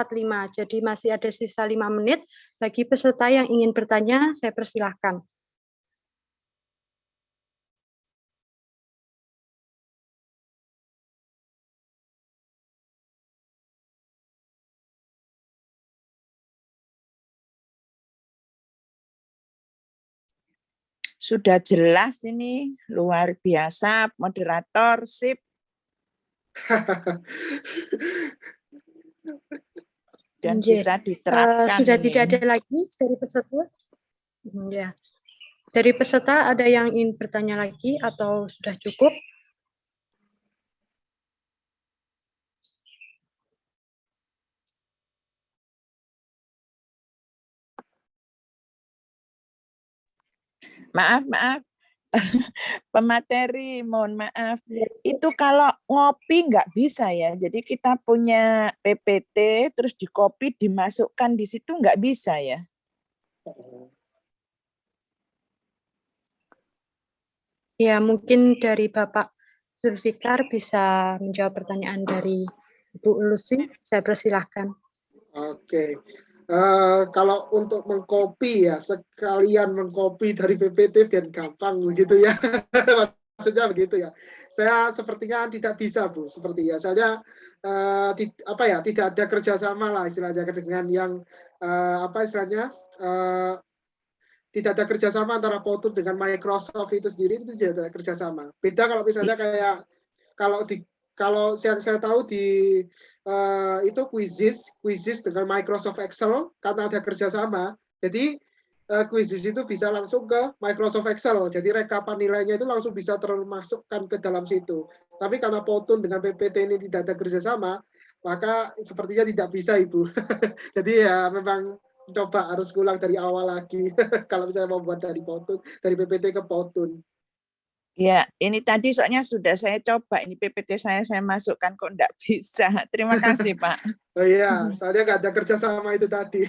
Jadi masih ada sisa 5 menit. Bagi peserta yang ingin bertanya, saya persilahkan. Sudah jelas ini, luar biasa, moderator, sip. Dan bisa diterapkan. Sudah ini. tidak ada lagi dari peserta? Ya. Dari peserta ada yang ingin bertanya lagi atau sudah cukup? Maaf. pemateri, mohon maaf. Itu kalau ngopi nggak bisa ya. Jadi kita punya PPT, terus di-copy, dimasukkan di situ nggak bisa ya? Ya, mungkin dari Bapak Zulfikar bisa menjawab pertanyaan dari Ibu Lucy. Saya persilahkan. Oke. Kalau untuk mengcopy ya, sekalian mengcopy dari PPT biar gampang begitu ya. Maksudnya begitu ya. Saya sepertinya tidak bisa, Bu, seperti ya. Soalnya tidak ada kerjasama lah istilahnya dengan yang apa istilahnya tidak ada kerjasama antara Powtoon dengan Microsoft itu sendiri, itu tidak ada kerjasama. Beda kalau misalnya kayak kalau yang saya tahu di itu Quizzes dengan Microsoft Excel karena ada kerjasama, jadi Quizzes itu bisa langsung ke Microsoft Excel, jadi rekapan nilainya itu langsung bisa termasukkan ke dalam situ. Tapi karena Powtoon dengan PPT ini tidak ada kerjasama, maka sepertinya tidak bisa, Ibu. Jadi ya memang coba harus ulang dari awal lagi kalau misalnya mau buat dari Powtoon, dari PPT ke Powtoon. Ya, ini tadi soalnya sudah saya coba, ini PPT saya masukkan kok enggak bisa. Terima kasih, Pak. Oh iya, soalnya nggak ada kerjasama itu tadi.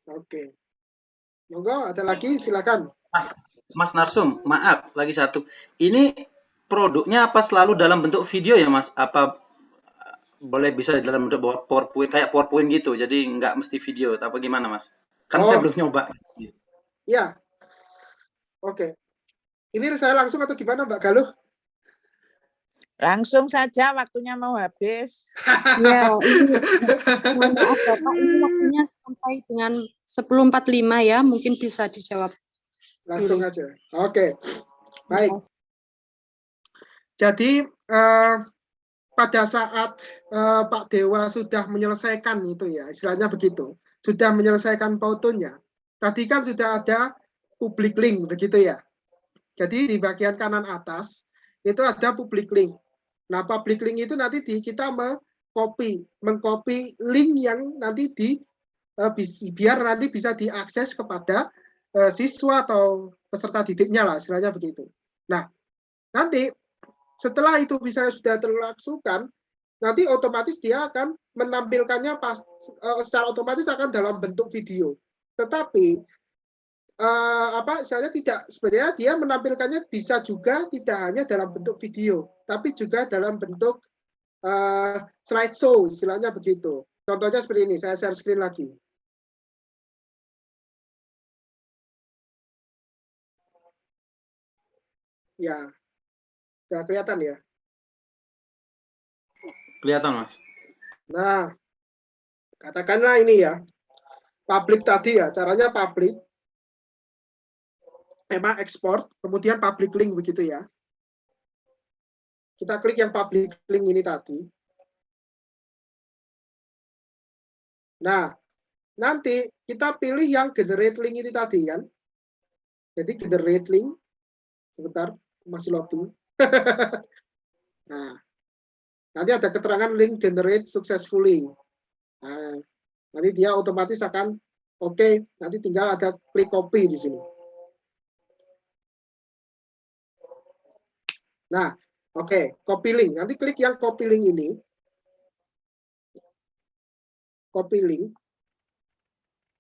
Oke. Monggo, ada lagi, silakan. Mas Narsum, maaf, lagi satu. Ini produknya apa selalu dalam bentuk video ya, Mas? Apa boleh bisa dalam bentuk PowerPoint, kayak PowerPoint gitu, jadi nggak mesti video, apa gimana, Mas? Kan saya belum nyoba. Ya, oke. Ini saya langsung atau gimana, Mbak Galuh? Langsung saja, waktunya mau habis. Ya, ini mohon maaf Bapak, ini waktunya sampai dengan 10.45 ya, mungkin bisa dijawab. Langsung aja. Oke, baik. Jadi pada saat Pak Dewa sudah menyelesaikan itu ya, istilahnya begitu, sudah menyelesaikan Powtoon-nya. Tadi kan sudah ada public link begitu ya. Jadi di bagian kanan atas itu ada public link. Nah, public link itu nanti kita mengcopy link yang nanti biar nanti bisa diakses kepada siswa atau peserta didiknya lah, istilahnya begitu. Nah, nanti setelah itu misalnya sudah terlaksungkan, nanti otomatis dia akan menampilkannya secara otomatis akan dalam bentuk video. Tetapi misalnya sebenarnya dia menampilkannya bisa juga tidak hanya dalam bentuk video, tapi juga dalam bentuk slideshow, istilahnya begitu. Contohnya seperti ini, saya share screen lagi. Ya, sudah kelihatan ya? Kelihatan, Mas. Nah, katakanlah ini ya, public tadi ya, caranya public, ekspor, kemudian public link begitu ya. Kita klik yang public link ini tadi. Nah, nanti kita pilih yang generate link ini tadi kan. Jadi generate link, sebentar, masih loading. Nah, nanti ada keterangan link generate successfully. Nah, nanti dia otomatis akan oke, nanti tinggal ada klik copy di sini. Nah, oke, copy link. Nanti klik yang copy link ini. Copy link.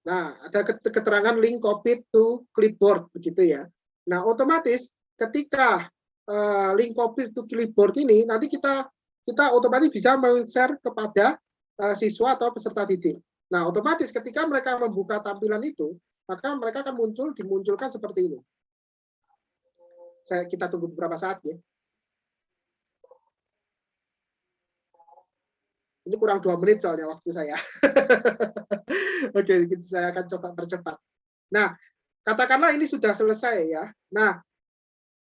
Nah, ada keterangan link copy to clipboard begitu ya. Nah, otomatis ketika link copy to clipboard ini nanti kita otomatis bisa men-share kepada siswa atau peserta didik. Nah, otomatis ketika mereka membuka tampilan itu, maka mereka akan dimunculkan seperti ini. Kita tunggu beberapa saat ya. Ini kurang 2 menit soalnya waktu saya. Oke, saya akan coba percepat. Nah, katakanlah ini sudah selesai ya. Nah,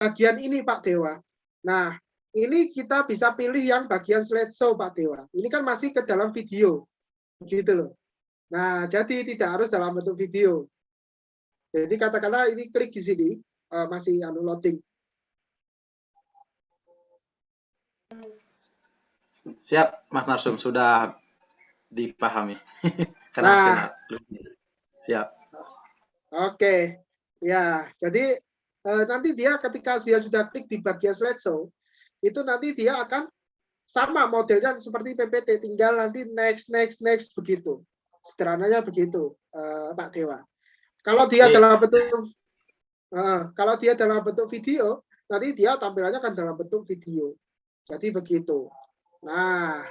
bagian ini Pak Dewa. Nah, ini kita bisa pilih yang bagian slideshow Pak Dewa. Ini kan masih ke dalam video. Gitu loh. Nah, jadi tidak harus dalam bentuk video. Jadi katakanlah ini klik di sini, masih loading. Siap, Mas Narsum, sudah dipahami. Nah, siap. Oke. Ya, jadi nanti dia ketika dia sudah klik di bagian slideshow, itu nanti dia akan sama modelnya seperti PPT, tinggal nanti next begitu. Sederhananya begitu, Pak Dewa. Kalau dia dalam bentuk video, nanti dia tampilannya kan dalam bentuk video. Jadi begitu. Nah,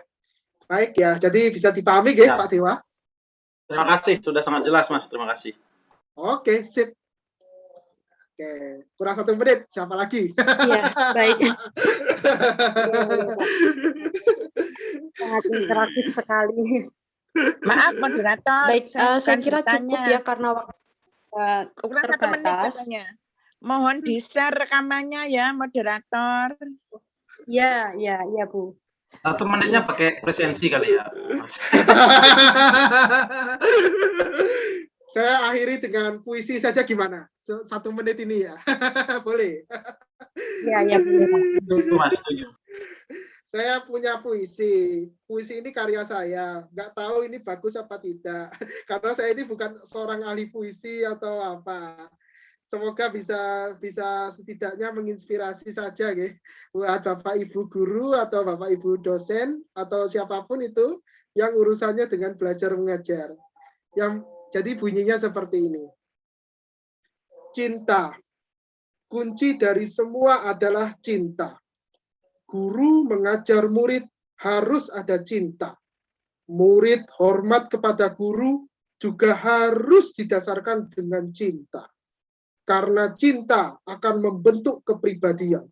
baik ya. Jadi bisa dipahami ya, Pak Dewa? Terima kasih, sudah sangat jelas, Mas. Terima kasih. Oke, sip. Oke, kurang 1 menit. Siapa lagi? Iya, baik. Sangat interaktif sekali. Maaf, moderator. Baik, saya kira cukup ya karena waktu terbatas. Mohon di-share rekamannya ya, moderator. Ya, Bu. 1 menitnya pakai presensi kali ya, Mas. Saya akhiri dengan puisi saja gimana? 1 menit ini ya. Boleh? Ya, boleh. Mas, setuju. Saya punya puisi. Puisi ini karya saya. Nggak tahu ini bagus apa tidak. Karena saya ini bukan seorang ahli puisi atau apa. Semoga bisa setidaknya menginspirasi saja ya, buat Bapak Ibu guru atau Bapak Ibu dosen atau siapapun itu yang urusannya dengan belajar mengajar. Jadi bunyinya seperti ini. Cinta. Kunci dari semua adalah cinta. Guru mengajar murid harus ada cinta. Murid hormat kepada guru juga harus didasarkan dengan cinta. Karena cinta akan membentuk kepribadian.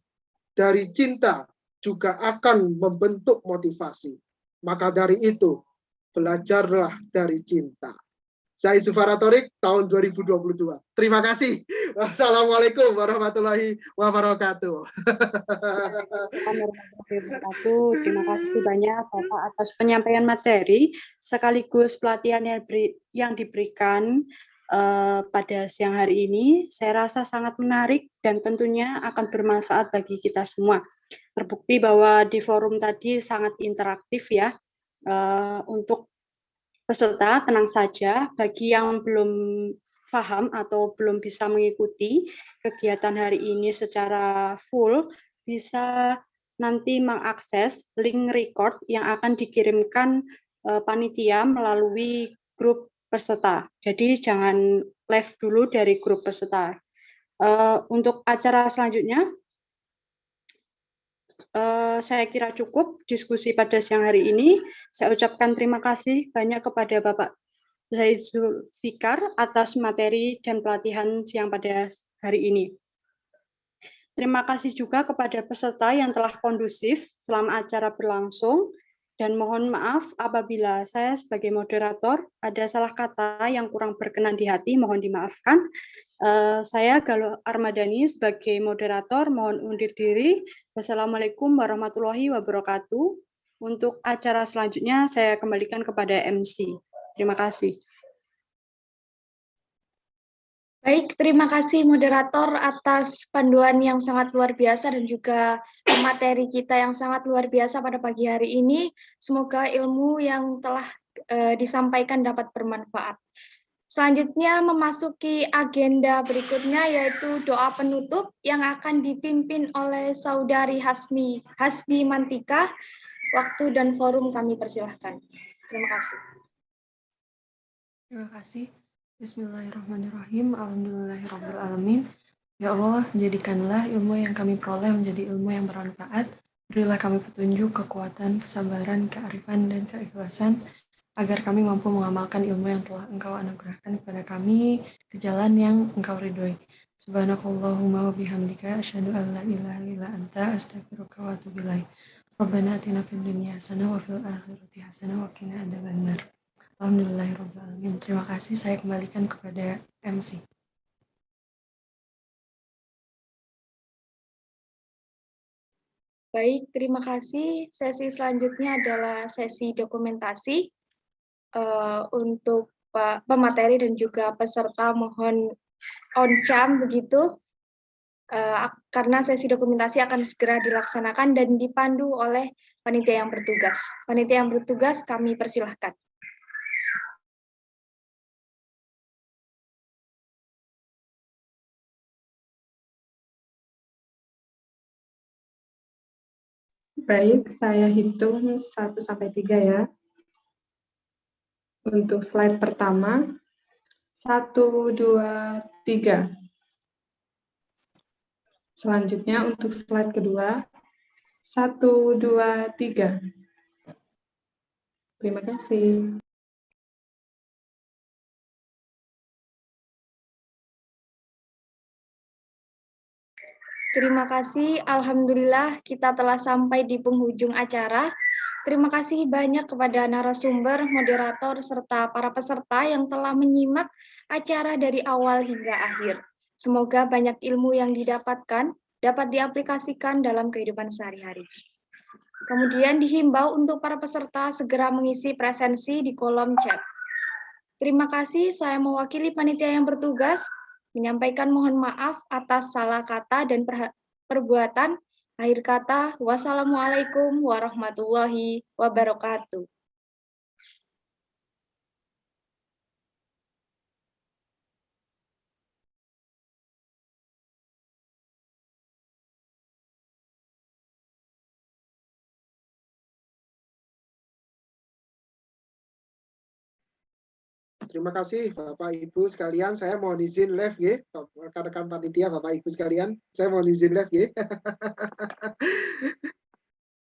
Dari cinta juga akan membentuk motivasi. Maka dari itu, belajarlah dari cinta. Saya Zufara Thorik, tahun 2022. Terima kasih. Wassalamualaikum warahmatullahi wabarakatuh. Terima kasih banyak Bapak atas penyampaian materi sekaligus pelatihan yang diberikan pada siang hari ini. Saya rasa sangat menarik dan tentunya akan bermanfaat bagi kita semua. Terbukti bahwa di forum tadi sangat interaktif ya. Untuk peserta, tenang saja, bagi yang belum paham atau belum bisa mengikuti kegiatan hari ini secara full, bisa nanti mengakses link record yang akan dikirimkan panitia melalui grup peserta. Jadi jangan live dulu dari grup peserta. Untuk acara selanjutnya, saya kira cukup diskusi pada siang hari ini. Saya ucapkan terima kasih banyak kepada Bapak Zaid Zulfikar atas materi dan pelatihan siang pada hari ini. Terima kasih juga kepada peserta yang telah kondusif selama acara berlangsung, dan mohon maaf apabila saya sebagai moderator ada salah kata yang kurang berkenan di hati, mohon dimaafkan. Saya Galuh Armadani sebagai moderator mohon undur diri. Wassalamualaikum warahmatullahi wabarakatuh. Untuk acara selanjutnya saya kembalikan kepada MC. Terima kasih. Baik, terima kasih moderator atas panduan yang sangat luar biasa dan juga materi kita yang sangat luar biasa pada pagi hari ini. Semoga ilmu yang telah disampaikan dapat bermanfaat. Selanjutnya memasuki agenda berikutnya yaitu doa penutup yang akan dipimpin oleh Saudari Hasbi Mantika. Waktu dan forum kami persilahkan. Terima kasih. Terima kasih. Bismillahirrahmanirrahim. Alhamdulillahirrahmanirrahim. Ya Allah, jadikanlah ilmu yang kami peroleh menjadi ilmu yang bermanfaat. Berilah kami petunjuk, kekuatan, kesabaran, kearifan, dan keikhlasan, agar kami mampu mengamalkan ilmu yang telah Engkau anugerahkan kepada kami ke jalan yang Engkau ridhoi. Subhanakallahumma wa bihamdika asyhadu an la ilaha illa anta astaghfiruka wa atubu ilaik. Rabbana atina fid dunya hasanah wa fil akhirati hasanah wa qina adzabannar. Alhamdulillahirrahmanirrahim. Terima kasih, saya kembalikan kepada MC. Baik, terima kasih. Sesi selanjutnya adalah sesi dokumentasi. Untuk pemateri dan juga peserta mohon on cam begitu. Karena sesi dokumentasi akan segera dilaksanakan dan dipandu oleh panitia yang bertugas. Panitia yang bertugas kami persilahkan. Baik, saya hitung 1 sampai 3 ya. Untuk slide pertama, 1, 2, 3. Selanjutnya untuk slide kedua, 1, 2, 3. Terima kasih. Terima kasih, Alhamdulillah kita telah sampai di penghujung acara. Terima kasih banyak kepada narasumber, moderator, serta para peserta yang telah menyimak acara dari awal hingga akhir. Semoga banyak ilmu yang didapatkan dapat diaplikasikan dalam kehidupan sehari-hari. Kemudian dihimbau untuk para peserta segera mengisi presensi di kolom chat. Terima kasih, saya mewakili panitia yang bertugas menyampaikan mohon maaf atas salah kata dan perbuatan. Akhir kata, wassalamualaikum warahmatullahi wabarakatuh. Terima kasih Bapak Ibu sekalian. Saya mohon izin live ya, rekan-rekan panitia Bapak Ibu sekalian. Saya mohon izin live ya.